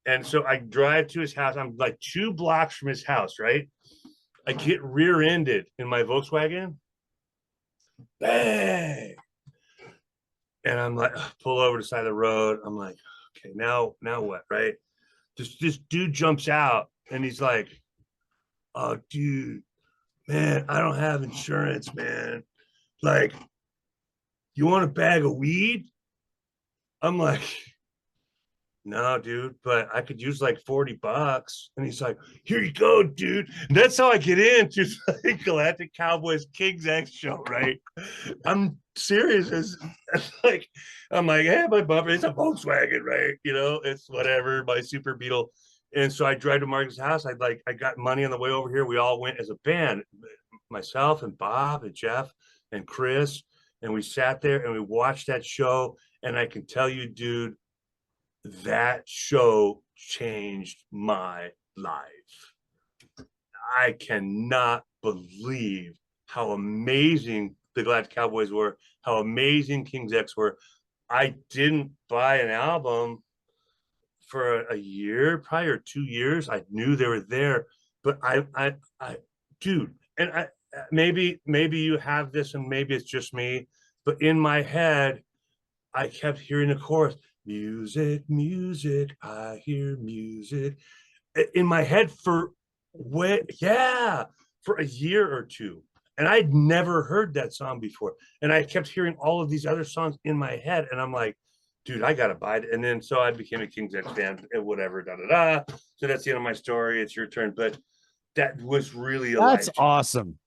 And so I drive to his house. I'm like 2 blocks from his house, right? I get rear-ended in my Volkswagen. Bang! And I'm like, pull over to the side of the road. I'm like, okay, now what, right? This dude jumps out and he's like, oh, dude, man, I don't have insurance, man. Like, you want a bag of weed? I'm like, no, dude, but I could use like $40. And he's like, here you go, dude. And that's how I get into the Galactic Cowboys King's X show, right? I'm serious. I'm like, hey, my bumper, it's a Volkswagen, right? It's whatever, my Super Beetle. And so I drive to Marcus' house. I got money on the way over here. We all went as a band, myself and Bob and Jeff and Chris. And we sat there and we watched that show. And I can tell you, dude, that show changed my life. I cannot believe how amazing the Galactic Cowboys were, how amazing King's X were. I didn't buy an album for a year, probably, or 2 years. I knew they were there, but dude, and maybe you have this, and maybe it's just me, but in my head, I kept hearing the chorus, music, music, I hear music, in my head for for a year or two. And I'd never heard that song before. And I kept hearing all of these other songs in my head. And I'm like, dude, I gotta buy it. And then so I became a King's X fan and whatever, da da da. So that's the end of my story. It's your turn. But that was really a That's life. awesome.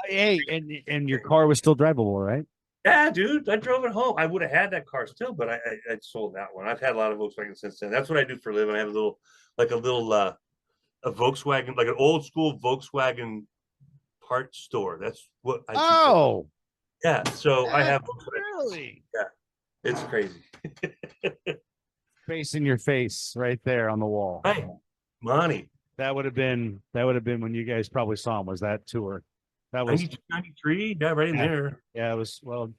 Hey, and your car was still drivable, right? Yeah, dude, I drove it home. I would have had that car still, but I sold that one. I've had a lot of Volkswagen since then. That's what I do for a living. I have a Volkswagen, like an old school Volkswagen part store. That's what I do. Oh, yeah. So I have really? Yeah, it's crazy. Facing your face right there on the wall. Right, money. That would have been when you guys probably saw him. Was that tour? That was 92, 93. Yeah, right in there. Yeah, it was. Well,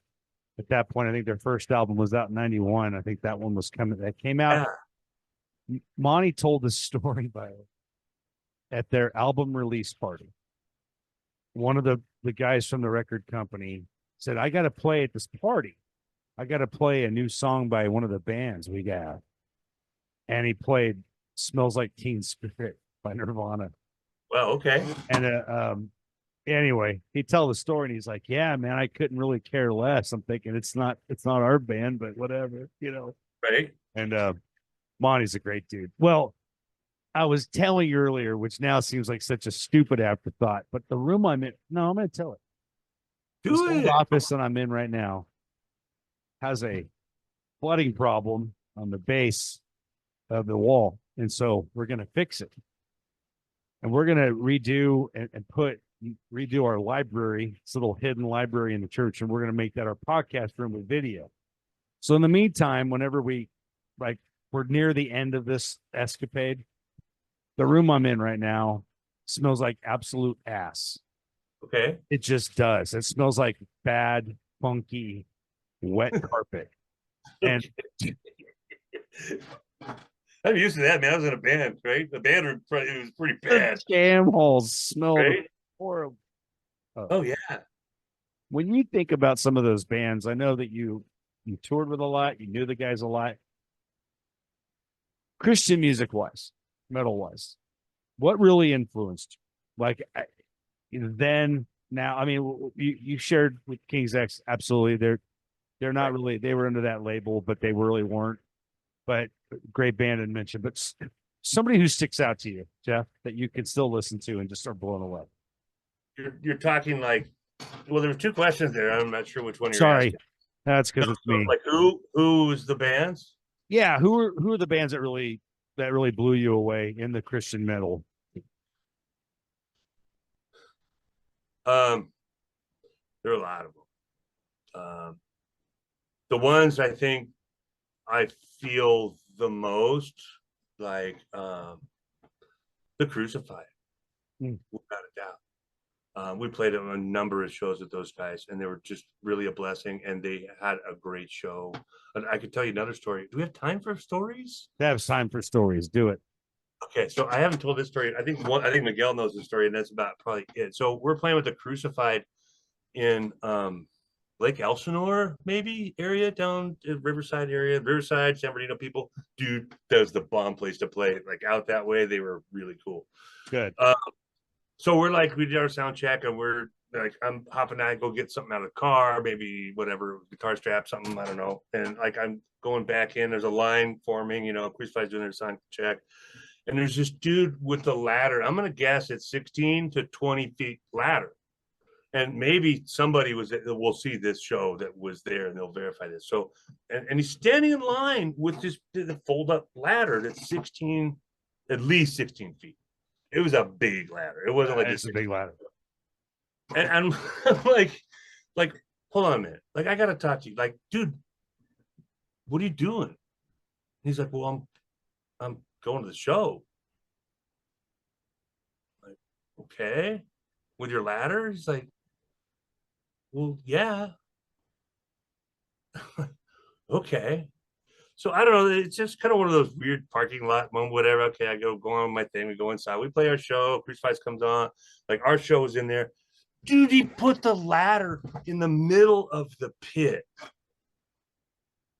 at that point, I think their first album was out in '91. I think that one was coming. That came out. Yeah. Monty told the story at their album release party. One of the guys from the record company said, "I got to play at this party. I got to play a new song by one of the bands we got." And he played "Smells Like Teen Spirit" by Nirvana. Well, okay. And anyway, he tell the story and he's like, "Yeah, man, I couldn't really care less." I'm thinking it's not our band, but whatever, Right. And Monty's a great dude. Well, I was telling you earlier, which now seems like such a stupid afterthought, but the room I'm in, no, I'm going to tell it. This old office that I'm in right now has a flooding problem on the base of the wall. And so we're going to fix it. And we're going to redo our library, this little hidden library in the church. And we're going to make that our podcast room with video. So in the meantime, whenever we're near the end of this escapade, the room I'm in right now smells like absolute ass. Okay. It just does. It smells like bad, funky, wet carpet. And I'm used to that, man. I was in a band, right? The band it was pretty bad. Jam halls smell right? horrible. Oh yeah. When you think about some of those bands, I know that you toured with a lot, you knew the guys a lot. Christian music wise, metal wise, what really influenced you? Like then, now, I mean, you shared with King's X, absolutely. They're not really, they were under that label, but they really weren't. But great band and mentioned, but somebody who sticks out to you, Jeff, that you can still listen to and just are blown away. You're talking like, well, there were two questions there. I'm not sure which one you're Sorry, asking. that's because it's me. Like who's the bands? Yeah, who are the bands that really blew you away in the Christian metal? There are a lot of them. The ones I think I feel the most like the Crucified, without a doubt. We played a number of shows with those guys, and they were just really a blessing, and they had a great show. And I could tell you another story. Do we have time for stories? Have time for stories. Do it. Okay, so I haven't told this story. I think Miguel knows the story, and that's about probably it. So we're playing with the Crucified in Lake Elsinore, maybe area down Riverside area, Riverside, San Bernardino people. Dude, that was the bomb place to play. Like out that way, they were really cool. Good. So we did our sound check, and we're like, I'm hopping out, go get something out of the car, maybe whatever, guitar strap, something, I don't know. And like I'm going back in, there's a line forming, Crucified's doing their sound check. And there's this dude with the ladder. I'm gonna guess it's 16 to 20 feet ladder. And maybe somebody will see this show that was there and they'll verify this. So, and he's standing in line with the fold up ladder that's at least 16 feet. It was a big ladder. It wasn't like it's a big ladder. And I'm like, hold on a minute. Like, I got to talk to you. Like, dude, what are you doing? And he's like, well, I'm going to the show. Like, okay, with your ladder? He's like, well, yeah. Okay. So I don't know. It's just kind of one of those weird parking lot moment, whatever. Okay, I go on with my thing. We go inside. We play our show. Crucifix comes on. Like our show was in there. Dude, he put the ladder in the middle of the pit.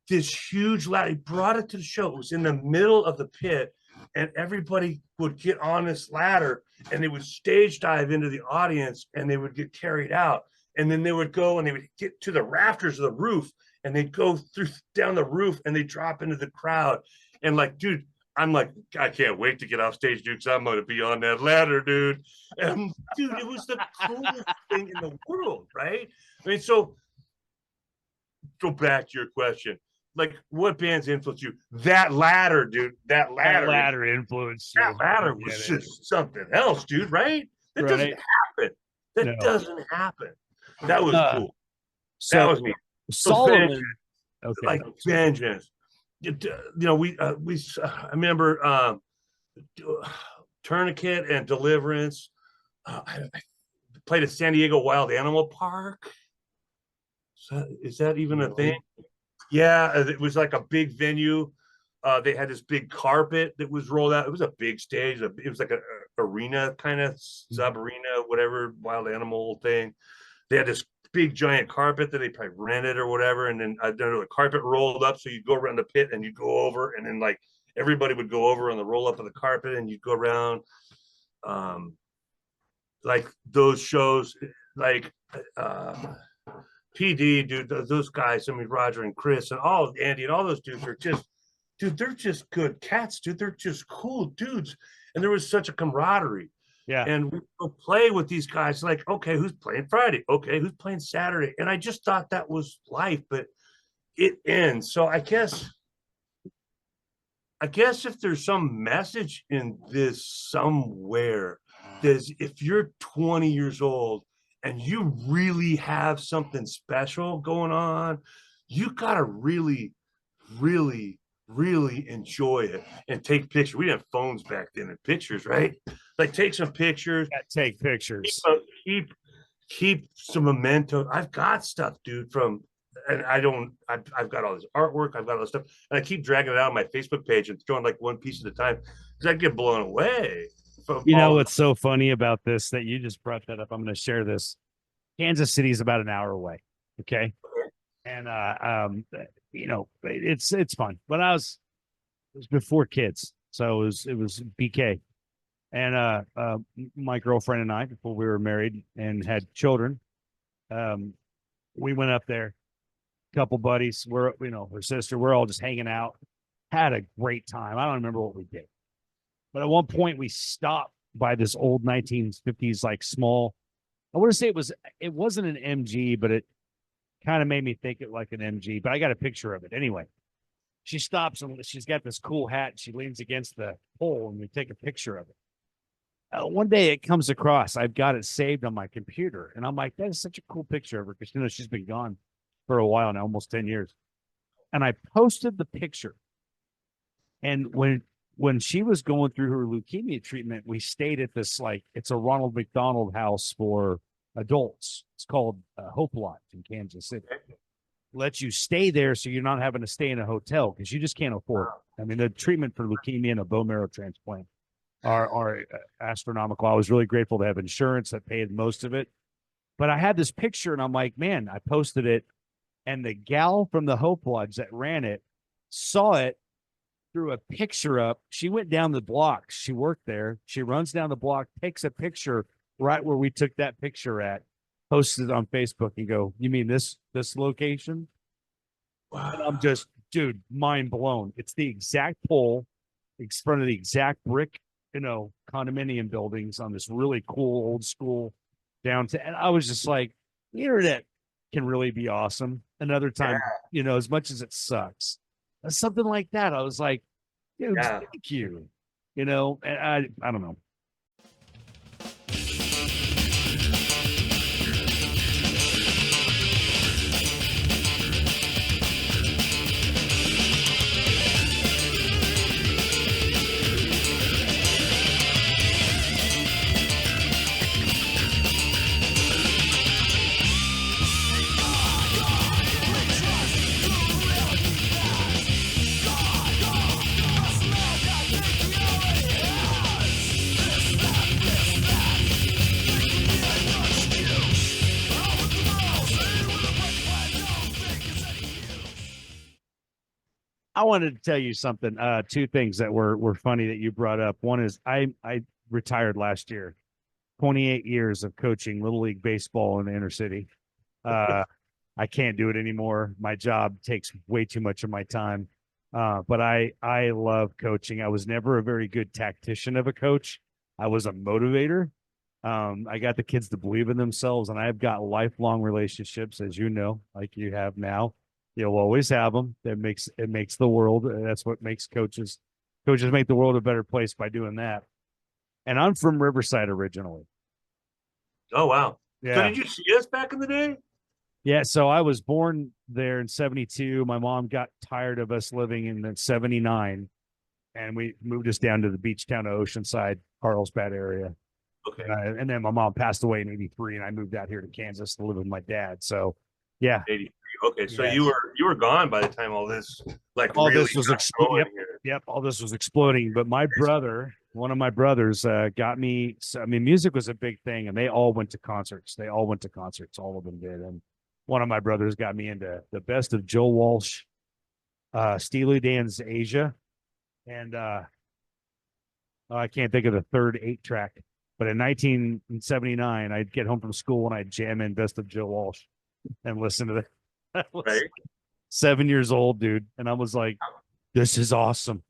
This huge ladder. He brought it to the show. It was in the middle of the pit, and everybody would get on this ladder and they would stage dive into the audience and they would get carried out. And then they would go and they would get to the rafters of the roof and they'd go through down the roof and they drop into the crowd. And like, dude, I'm like, I can't wait to get off stage, dude, because I'm going to be on that ladder, dude. And dude, it was the coolest thing in the world, right? I mean, so go back to your question. Like, what bands influenced you? That ladder, dude. That ladder influenced you. That ladder was just something else, dude, right? That doesn't happen. That doesn't happen. That was cool. So, that was me. Solomon. Okay. Like vengeance. You know, I remember Tourniquet and Deliverance. I played at San Diego Wild Animal Park. So is that even a thing? Yeah, it was like a big venue. They had this big carpet that was rolled out. It was a big stage. It was like an arena, kind of sub arena, whatever, wild animal thing. They had this big giant carpet that they probably rented or whatever. And then the carpet rolled up. So you'd go around the pit and you'd go over. And then like everybody would go over on the roll up of the carpet and you'd go around. Like those shows, like PD, dude, those guys, I mean, Roger and Chris and all Andy and all those dudes are just, dude, they're just good cats, dude. They're just cool dudes. And there was such a camaraderie. Yeah. And we would play with these guys like, okay, who's playing Friday? Okay, who's playing Saturday? And I just thought that was life, but it ends. So I guess if there's some message in this somewhere, there's if you're 20 years old and you really have something special going on, you gotta really, really, really enjoy it and take pictures. We didn't have phones back then and pictures, right? Like take some pictures. Take pictures. Keep some memento. I've got stuff, dude, and I've got all this artwork. I've got all this stuff. And I keep dragging it out on my Facebook page and throwing like one piece at a time because I get blown away. You know what's so funny about this that you just brought that up? I'm going to share this. Kansas City is about an hour away. Okay. And, you know, it's fun. But it was before kids. So it was BK. And my girlfriend and I, before we were married and had children, we went up there. Couple buddies, her sister, we're all just hanging out. Had a great time. I don't remember what we did. But at one point we stopped by this old 1950s, like small, I want to say it wasn't an MG, but it kind of made me think it like an MG, but I got a picture of it. Anyway, she stops and she's got this cool hat. And she leans against the pole and we take a picture of it. One day it comes across, I've got it saved on my computer. And I'm like, that is such a cool picture of her. Because, you know, she's been gone for a while now, almost 10 years. And I posted the picture. And when she was going through her leukemia treatment, we stayed at this, like, it's a Ronald McDonald house for adults. It's called Hope Lot in Kansas City. Lets you stay there so you're not having to stay in a hotel because you just can't afford it. I mean, the treatment for leukemia and a bone marrow transplant are astronomical. I was really grateful to have insurance that paid most of it. But I had this picture and I'm like, man, I posted it. And the gal from the Hope Lodge that ran it saw it, threw a picture up. She went down the block. She worked there. She runs down the block, takes a picture right where we took that picture at, posted it on Facebook and go, you mean this location? Wow. And I'm just, dude, mind blown. It's the exact pole in front of the exact brick, condominium buildings on this really cool old school downtown. And I was just like, the internet can really be awesome. Another time, as much as it sucks. Something like that. I was like, dude, thank you. And I don't know. I wanted to tell you something. Two things that were funny that you brought up. One is I retired last year. 28 years of coaching Little League baseball in the inner city. I can't do it anymore. My job takes way too much of my time. But I love coaching. I was never a very good tactician of a coach. I was a motivator. I got the kids to believe in themselves, and I've got lifelong relationships, as you know, like you have now. You'll always have them. It makes the world. That's what makes coaches. Coaches make the world a better place by doing that. And I'm from Riverside originally. Oh wow. So Yeah. did you see us back in the day? Yeah, so I was born there in 72. My mom got tired of us living in the 79, and we moved us down to the beach town of Oceanside, Carlsbad area. Okay. And then my mom passed away in 83, and I moved out here to Kansas to live with my dad. So, yeah. 83. Okay, so Yes. you were gone by the time all this like All really this was got exploding. going Yep, here. yep, all this was exploding. But my brother, one of my brothers, got me. I mean, music was a big thing, and they all went to concerts. They all went to concerts. All of them did. And one of my brothers got me into the best of Joe Walsh, Steely Dan's Asia, and I can't think of the third 8-track. But in 1979, I'd get home from school and I'd jam in Best of Joe Walsh and listen to that. I was Right? 7 years old, dude, and I was like, "This is awesome."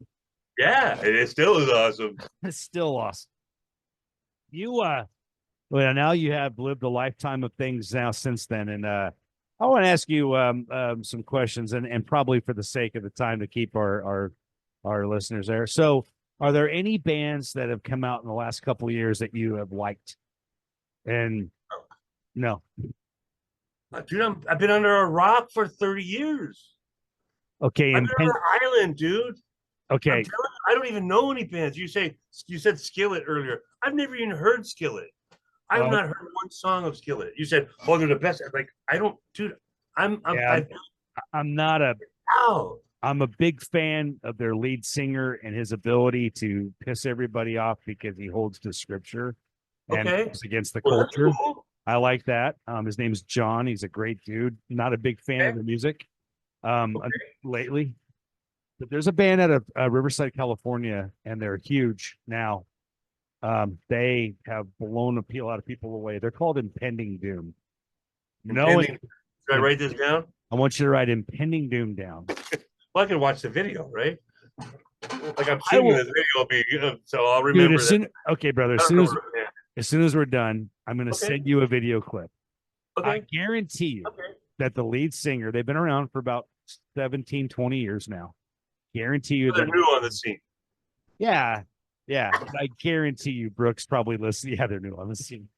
Yeah, it still is awesome. It's still awesome. You well, now you have lived a lifetime of things now since then, and I want to ask you some questions, and probably for the sake of the time to keep our listeners there. So, are there any bands that have come out in the last couple of years that you have liked? And no, Dude, I've been under a rock for 30 years. okay, I've been on an island, dude. okay, I'm telling you, I don't even know any bands. You said Skillet earlier. I've never even heard Skillet. I have not heard one song of Skillet. You said, "Oh, they're the best." Like I don't, dude. yeah, I'm not a Wow. I'm a big fan of their lead singer and his ability to piss everybody off because he holds to scripture and Okay. goes against the Well, that's culture. cool. I like that. His name's John. He's a great dude. Not a big fan of the music lately. But there's a band out of Riverside, California, and they're huge now. They have blown a lot of people away. They're called Impending Doom. Should I write this down? I want you to write Impending Doom down. Well, I can watch the video, right? Like I'm singing this video, will be so I'll Dude, remember that. Okay, brother. As soon as we're done, I'm going to send you a video clip. Okay. I guarantee you that the lead singer, they've been around for about 17, 20 years now. Guarantee you they're new on the scene. Yeah. Yeah. I guarantee you Brooks probably listened. Yeah, they're new on the scene.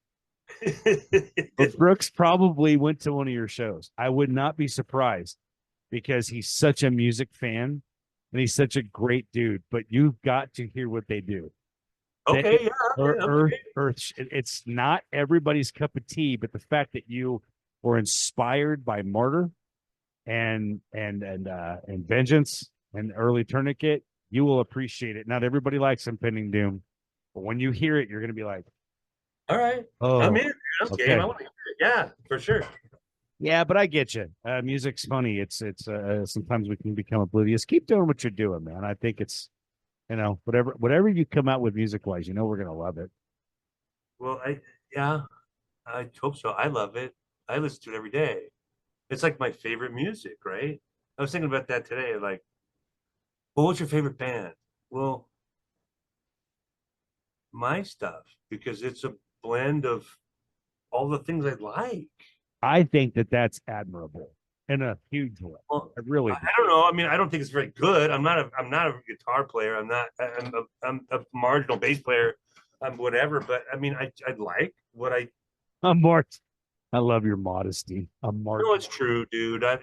But Brooks probably went to one of your shows. I would not be surprised because he's such a music fan and he's such a great dude. But you've got to hear what they do. Okay, Earth, it's not everybody's cup of tea, but the fact that you were inspired by Martyr and Vengeance and Early Tourniquet, you will appreciate it. Not everybody likes Impending Doom, but when you hear it, you're going to be like, all right. Oh, I'm in. I'm game. I want to hear it. Yeah, for sure. Yeah, but I get you. Music's funny. It's sometimes we can become oblivious. Keep doing what you're doing, man. I think it's, whatever you come out with music wise, we're gonna love it. Well, I hope so. I love it. I listen to it every day. It's like my favorite music, right? I was thinking about that today. Like, well, what's your favorite band? Well, my stuff, because it's a blend of all the things I like. I think that's admirable in a huge way. Well, I really do. I don't know. I mean, I don't think it's very good. I'm not a guitar player. I'm a marginal bass player. I'm whatever. But I mean, I like what I'm Mart. I love your modesty. I'm Mart. No, it's true, dude. At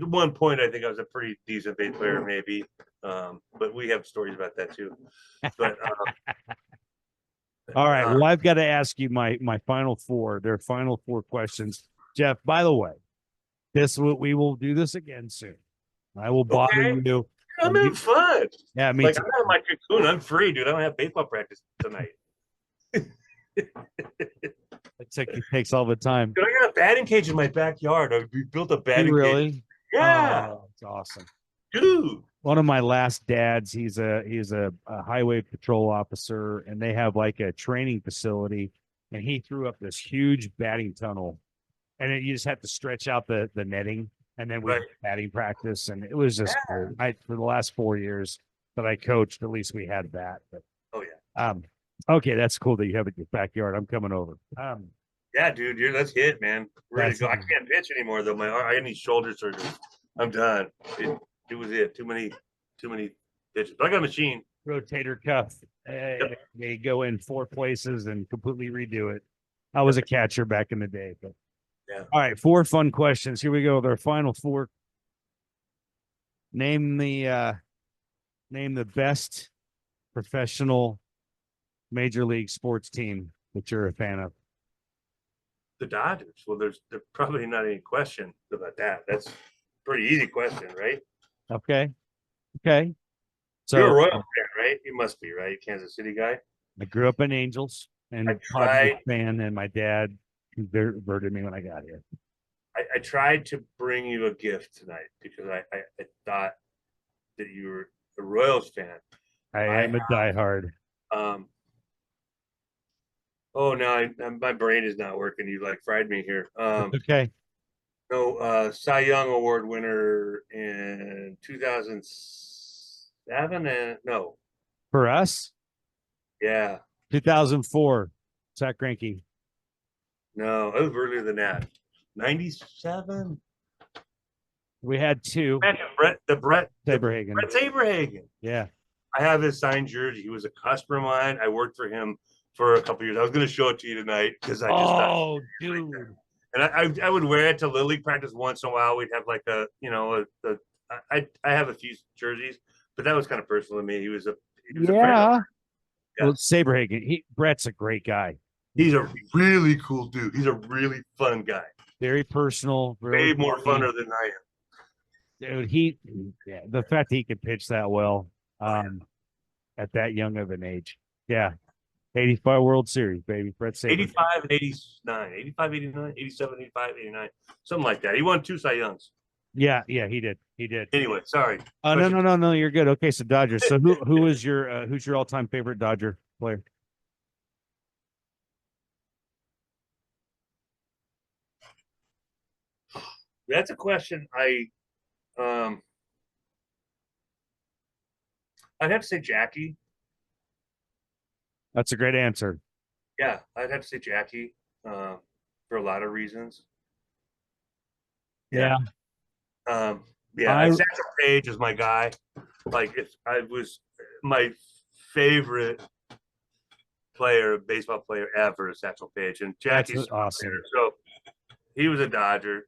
one point, I think I was a pretty decent bass player, maybe. But we have stories about that too. But all right. Well, I've got to ask you my final four. Their final four questions. Jeff, by the way, we will do this again soon. I will bother you. I'm having fun. Yeah, me like, too. I'm out of my cocoon. I'm free, dude. I don't have baseball practice tonight. It takes all the time. Dude, I got a batting cage in my backyard. We built a batting cage. Really? Yeah. Oh, it's awesome. Dude. one of my last dads, he's a highway patrol officer, and they have like a training facility, and he threw up this huge batting tunnel, and you just have to stretch out the netting, and then we Right. had batting practice, and it was just Yeah. cool. For the last 4 years that I coached, at least we had that. But Oh yeah. okay, that's cool that you have it in your backyard. I'm coming over. Yeah, dude, let's hit, man. Ready to That's go. I can't pitch anymore though. I need shoulder surgery. I'm done. It was it. Too many pitches. But I got a machine. rotator cuff. Yep. They go in 4 places and completely redo it. I was a catcher back in the day, but Yeah. all right, 4 fun questions. Here we go. Their final 4. Name the best professional major league sports team that you're a fan of. The Dodgers. Well, there's probably not any question about that. That's a pretty easy question, right? Okay. Okay. You're a So Royal fan, right? You must be, right? Kansas City guy. I grew up in Angels and I Padres tried. fan, and my dad converted me when I got here. I tried to bring you a gift tonight because I thought that you were a Royals fan. I am a diehard. Um, oh no, my brain is not working. You like fried me here. Okay. No, Cy Young Award winner in 2007, and no, For us, yeah, 2004, Zach Greinke. no, it was earlier than that. 97. We had 2. Brett Saberhagen. Saberhagen. Yeah. I have his signed jersey. He was a customer of mine. I worked for him for a couple years. I was going to show it to you tonight because I just thought, dude. and I would wear it to Little League practice once in a while. We'd have like I have a few jerseys, but that was kind of personal to me. He was a friend. Yeah. Yeah. Well, Saberhagen. Brett's a great guy. He's a really cool dude. He's a really fun guy. Very personal. Way more funner than I am. Dude, the fact that he could pitch that well at that young of an age. Yeah. 85 World Series, baby. Brett Saberhagen. 85 and 89, 85, 89, 87, 85, 89, something like that. He won 2 Cy Youngs. Yeah, he did. Anyway, sorry. No, you're good. Okay, so Dodgers. So who's your all-time favorite Dodger player? That's a question I'd have to say Jackie. That's a great answer. Yeah, I'd have to say Jackie for a lot of reasons. Yeah. Satchel Paige is my guy. Like, if I was my favorite baseball player ever, is Satchel Paige, and Jackie's awesome. So he was a Dodger.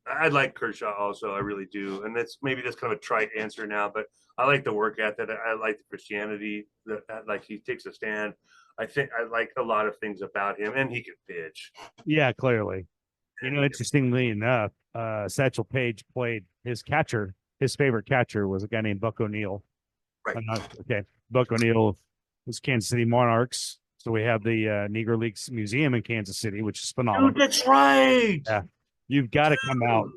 I like Kershaw also. I really do, and that's kind of a trite answer now, but I like the work ethic. I like the Christianity that like he takes a stand. I think I like a lot of things about him, and he can pitch. Yeah, clearly. Interestingly enough, Satchel Paige played his catcher. His favorite catcher was a guy named Buck O'Neill. Right. Okay. Buck O'Neill was Kansas City Monarchs. So we have the Negro Leagues Museum in Kansas City, which is phenomenal. Dude, that's right. Yeah. You've got to come out.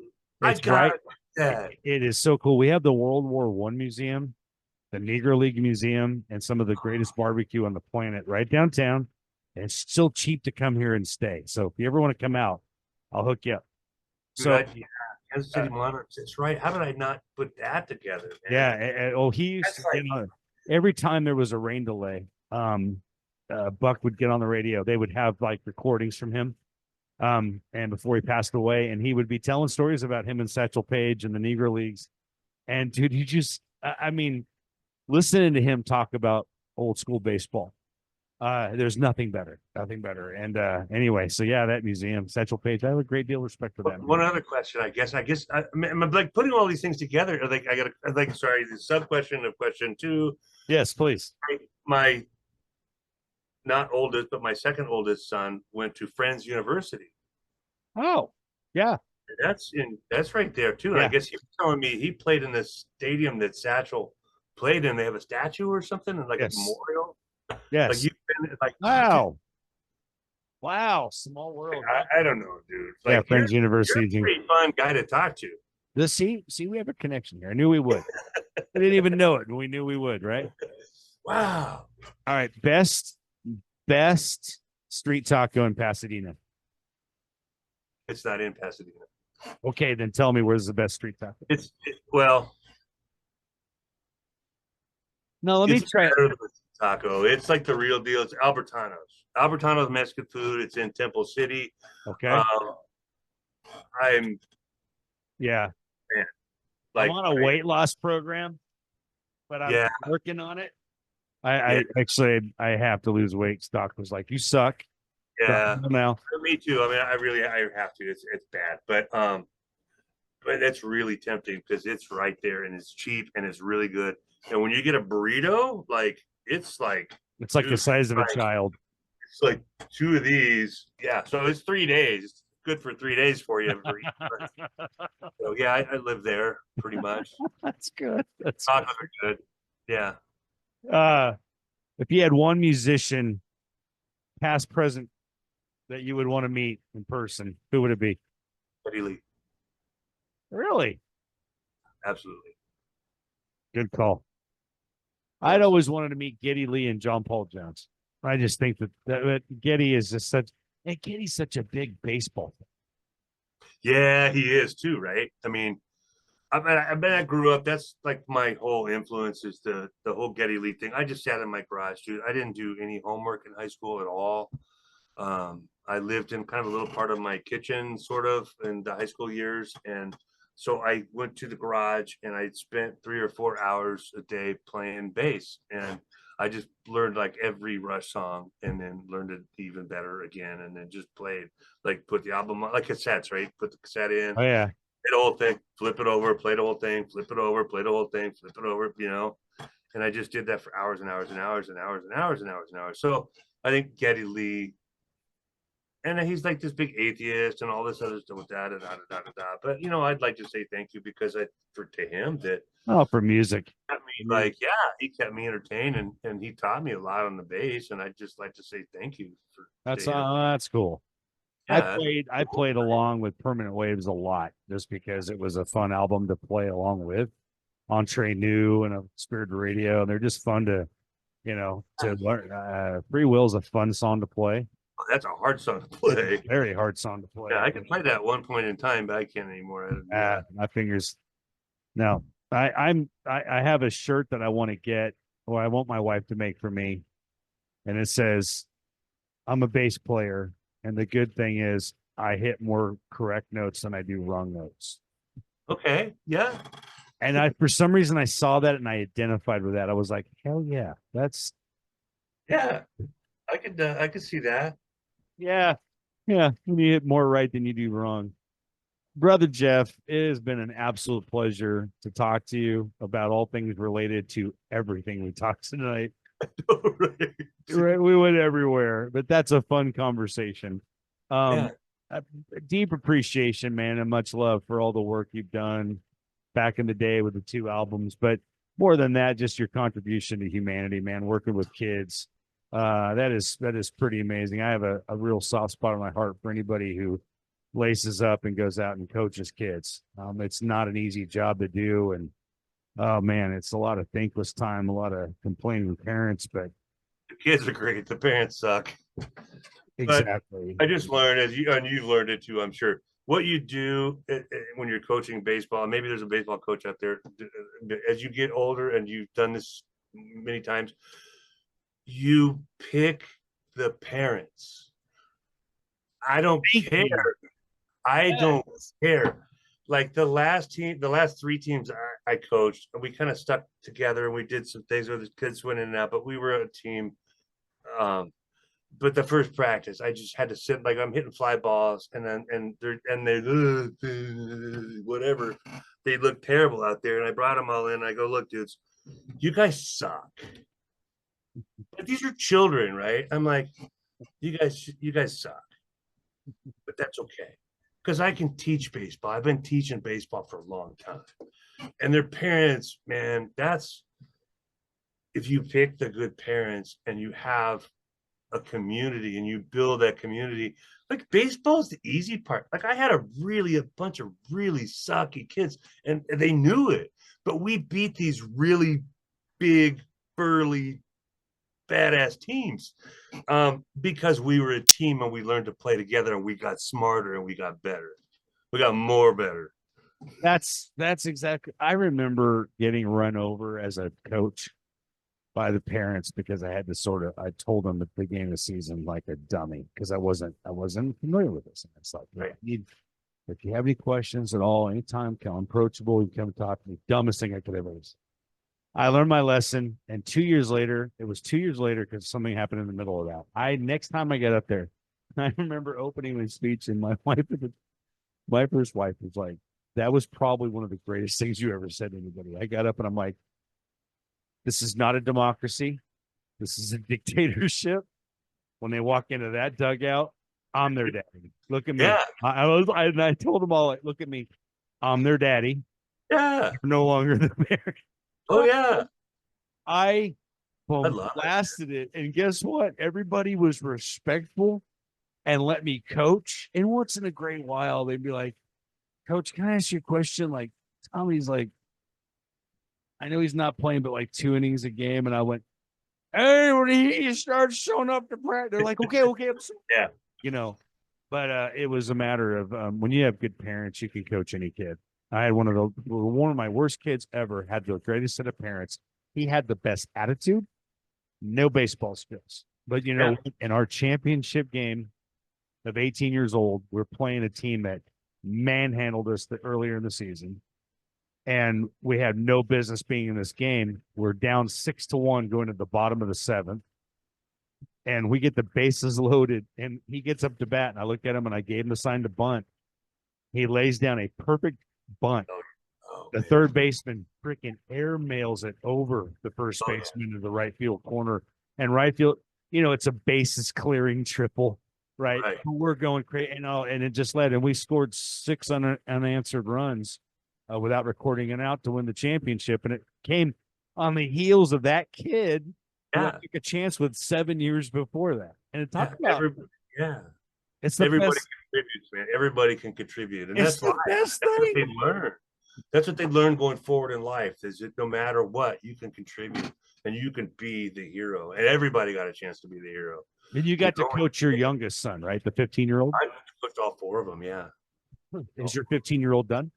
It's right. It is so cool. We have the World War I Museum, the Negro League Museum, and some of the greatest barbecue on the planet right downtown. And it's still cheap to come here and stay. So if you ever want to come out, I'll hook you up. So Kansas City Monarchs. That's right. How did I not put that together? Man? Yeah. He used to, every time there was a rain delay, Buck would get on the radio. They would have like recordings from him. And before he passed away, and he would be telling stories about him and Satchel Paige and the Negro Leagues. And dude, listening to him talk about old school baseball, there's nothing better. And anyway, so yeah, that museum, Satchel Paige, I have a great deal of respect for that. One other question, I guess I'm like putting all these things together. The sub question of question 2. Yes, please. My not oldest, but my second oldest son went to Friends University. Oh, yeah. That's right there too. And I guess he was telling me he played in this stadium that Satchel played in. They have a statue or something, and like a memorial. Yes. Wow. Small world. I don't know, dude. Friends University. You're a pretty fun guy to talk to. See, we have a connection here. I knew we would. I didn't even know it, and we knew we would, right? Wow. All right, best street taco in Pasadena. It's not in Pasadena. Okay, then tell me where's the best street taco. Well, No, let me it's try it. better than taco. It's like the real deal. It's Albertano's. Albertano's Mexican food. It's in Temple City. Okay. I'm Yeah. man, I'm like on a weight loss program, but I'm yeah, working on it. yeah, I actually I have to lose weight. Doc was like, "You suck." yeah. Now, Me too. I mean, I have to. It's bad, but it's really tempting because it's right there and it's cheap and it's really good. And when you get a burrito, like it's like it's like the dude, size of a like, child. it's like two of these. Yeah, so it's 3 days. It's good for 3 days for you. So yeah, I live there pretty much. That's good. That's Tacos are good. Yeah, uh if you had one musician, past, present, that you would want to meet in person, who would it be? really, Really? absolutely. Good call. I'd Yes. always wanted to meet Geddy Lee and John Paul Jones. I just think that Geddy is just such and Geddy's such a big baseball fan. Yeah, he is too, right? I mean, I grew up. That's like my whole influence is the whole Getty Lee thing. I just sat in my garage, dude. I didn't do any homework in high school at all. I lived in kind of a little part of my kitchen, sort of, in the high school years, and so I went to the garage and I spent 3 or 4 hours a day playing bass, and I just learned like every Rush song, and then learned it even better again, and then just played like put the album on like cassettes, right? Put the cassette in, Oh yeah. play the whole thing, flip it over, play the whole thing, flip it over, play the whole thing, flip it over, you know. And I just did that for hours and hours and hours and hours and hours and hours and hours. So I think Geddy Lee, and he's like this big atheist and all this other stuff, da da da da da da. But you know, I'd like to say thank you because for to him that Oh, for music. kept me like, yeah, he kept me entertained and he taught me a lot on the bass. And I'd just like to say thank you That's to him. that's cool. Yeah, I played along with Permanent Waves a lot just because it was a fun album to play along with. Entree New and a Spirit Radio. And they're just fun to, to learn. Free Will's a fun song to play. that's a hard song to play. Very hard song to Yeah, play. I could play that at one point in time, but I can't anymore. Yeah. My fingers. No, I have a shirt that I want to get, or I want my wife to make for me, and it says, "I'm a bass player, and the good thing is I hit more correct notes than I do wrong notes." Okay. Yeah. And for some reason, I saw that and I identified with that. I was like, "Hell yeah, that's Yeah. I could see that. yeah, yeah." You hit more right than you do wrong. Brother Jeff, it has been an absolute pleasure to talk to you about all things related to everything we talked tonight. Right, we went everywhere, but that's a fun conversation. Yeah. A deep appreciation, man, and much love for all the work you've done back in the day with the 2 albums. But more than that, just your contribution to humanity, man, working with kids. That is pretty amazing. I have a real soft spot in my heart for anybody who laces up and goes out and coaches kids. It's not an easy job to do, and oh man, it's a lot of thankless time, a lot of complaining parents, but The kids are great. The parents suck. But exactly. I just learned, and you've learned it too, I'm sure. What you do when you're coaching baseball, maybe there's a baseball coach out there, as you get older and you've done this many times, you pick the parents. I don't Thank care. you. I don't care. Like the last 3 teams I coached, we kind of stuck together and we did some things where the kids went in and out, but we were a team. But the first practice, I just had to sit like I'm hitting fly balls, and they whatever, they look terrible out there. And I brought them all in. And I go, look, dudes, you guys suck. But these are children, right? I'm like, you guys suck, but that's okay because I can teach baseball. I've been teaching baseball for a long time, and their parents, man, that's if you pick the good parents and you have a community and you build that community. Like baseball's the easy part. Like I had a bunch of really sucky kids and they knew it, but we beat these really big, burly, badass teams because we were a team and we learned to play together and we got smarter and we got better. We got more better. That's exactly. I remember getting run over as a coach by the parents because I had to I told them at the beginning of the season like a dummy because I wasn't familiar with this. And it's like, Right. If you have any questions at all, anytime, come approachable. You come talk to me. Dumbest thing I could ever say. I learned my lesson, and 2 years later, it was 2 years later because something happened in the middle of that. Next time I got up there, I remember opening my speech, and my first wife was like, "That was probably one of the greatest things you ever said to anybody." I got up and I'm like, "This is not a democracy. This is a dictatorship." When they walk into that dugout, I'm their daddy. Look at me. Yeah. I told them all, like, look at me. I'm their daddy. Yeah. You're no longer the parent. Oh yeah. I love blasted it. And guess what? Everybody was respectful and let me coach. And once in a great while, they'd be like, "Coach, can I ask you a question?" Like, Tommy's like, I know he's not playing, but like 2 innings a game. And I went, "Hey, when he starts showing up to practice," they're like, okay. Yeah. You know, but it was a matter of when you have good parents, you can coach any kid. I had one of my worst kids ever had the greatest set of parents. He had the best attitude, no baseball skills. But in our championship game of 18 years old, we're playing a team that manhandled us earlier in the season. And we had no business being in this game. We're down 6-1 going to the bottom of the seventh. And we get the bases loaded. And he gets up to bat. And I looked at him and I gave him the sign to bunt. He lays down a perfect bunt. The third baseman freaking airmails it over the first baseman to the right field corner. And right field, it's a bases clearing triple, right? We're going crazy. And it just led. And we scored 6 unanswered runs without recording it out to win the championship. And it came on the heels of that kid who took a chance with 7 years before that. And it talked about it's the everybody best. contributes, man. Everybody can contribute, and It's that's the best that's what thing. they learn. That's what they learn going forward in life. Is that no matter what, you can contribute and you can be the hero. And everybody got a chance to be the hero. And you got to coach your youngest son, right? The 15-year-old. I coached all 4 of them. Yeah. Is your 15-year-old done?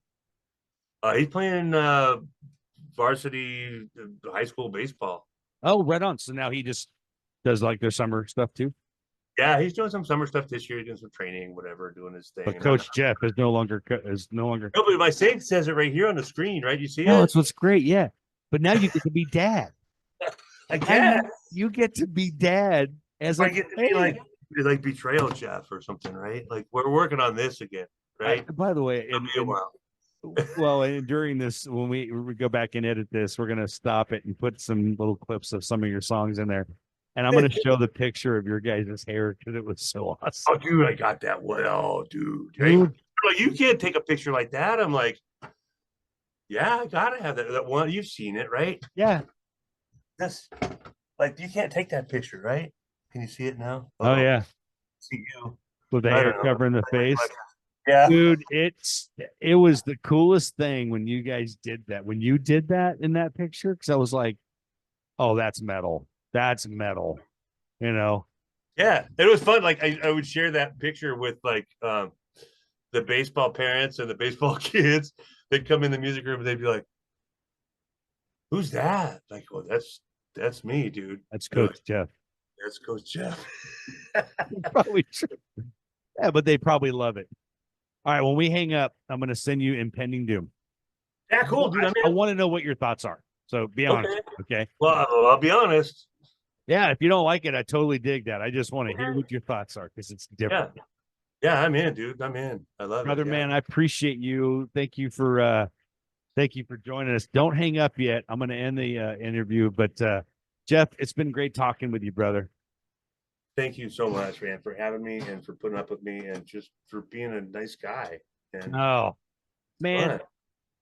He's playing varsity high school baseball. Oh, right on. So now he just does like their summer stuff too. Yeah, he's doing some summer stuff this year, doing some training, whatever, doing his thing. But Coach Jeff is no longer. No, but my sig says it right here on the screen, right? You see it? Oh, that's what's great. Yeah, but now you get to be dad. Again, you get to be dad as I get to be like Betrayal Jeff or something, right? Like we're working on this again, right? By the way, and during this, when we go back and edit this, we're gonna stop it and put some little clips of some of your songs in there. And I'm going to show the picture of your guys' hair because it was so awesome. Oh, dude, I got that one. Oh, dude. Like, you can't take a picture like that. I'm like, yeah, I got to have that one. You've seen it, right? Yeah. That's like, you can't take that picture, right? Can you see it now? Oh, yeah. See you. With the hair covering the face. Yeah. Dude, it was the coolest thing when you guys did that. When you did that in that picture, because I was like, oh, that's metal. That's metal, Yeah, it was fun. Like I would share that picture with like the baseball parents and the baseball kids. They'd come in the music room and they'd be like, "Who's that?" Like, well, that's me, dude. That's Coach Jeff. That's Coach Jeff. Probably true. Yeah, but they probably love it. All right, when we hang up, I'm going to send you Impending Doom. Yeah, cool, dude. I want to know what your thoughts are. So be honest, okay? Well, I'll be honest. Yeah, if you don't like it, I totally dig that. I just want to hear what your thoughts are because it's different. Yeah, I'm in, dude. I'm in. I love Brother, man, I appreciate you. Thank you for joining us. Don't hang up yet. I'm going to end the interview, but Jeff, it's been great talking with you, brother. Thank you so much, man, for having me and for putting up with me and just for being a nice guy. And oh, man,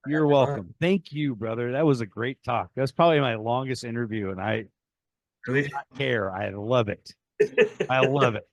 you're welcome. Thank you, brother. That was a great talk. That's probably my longest interview, and I really care. I love it. I love it.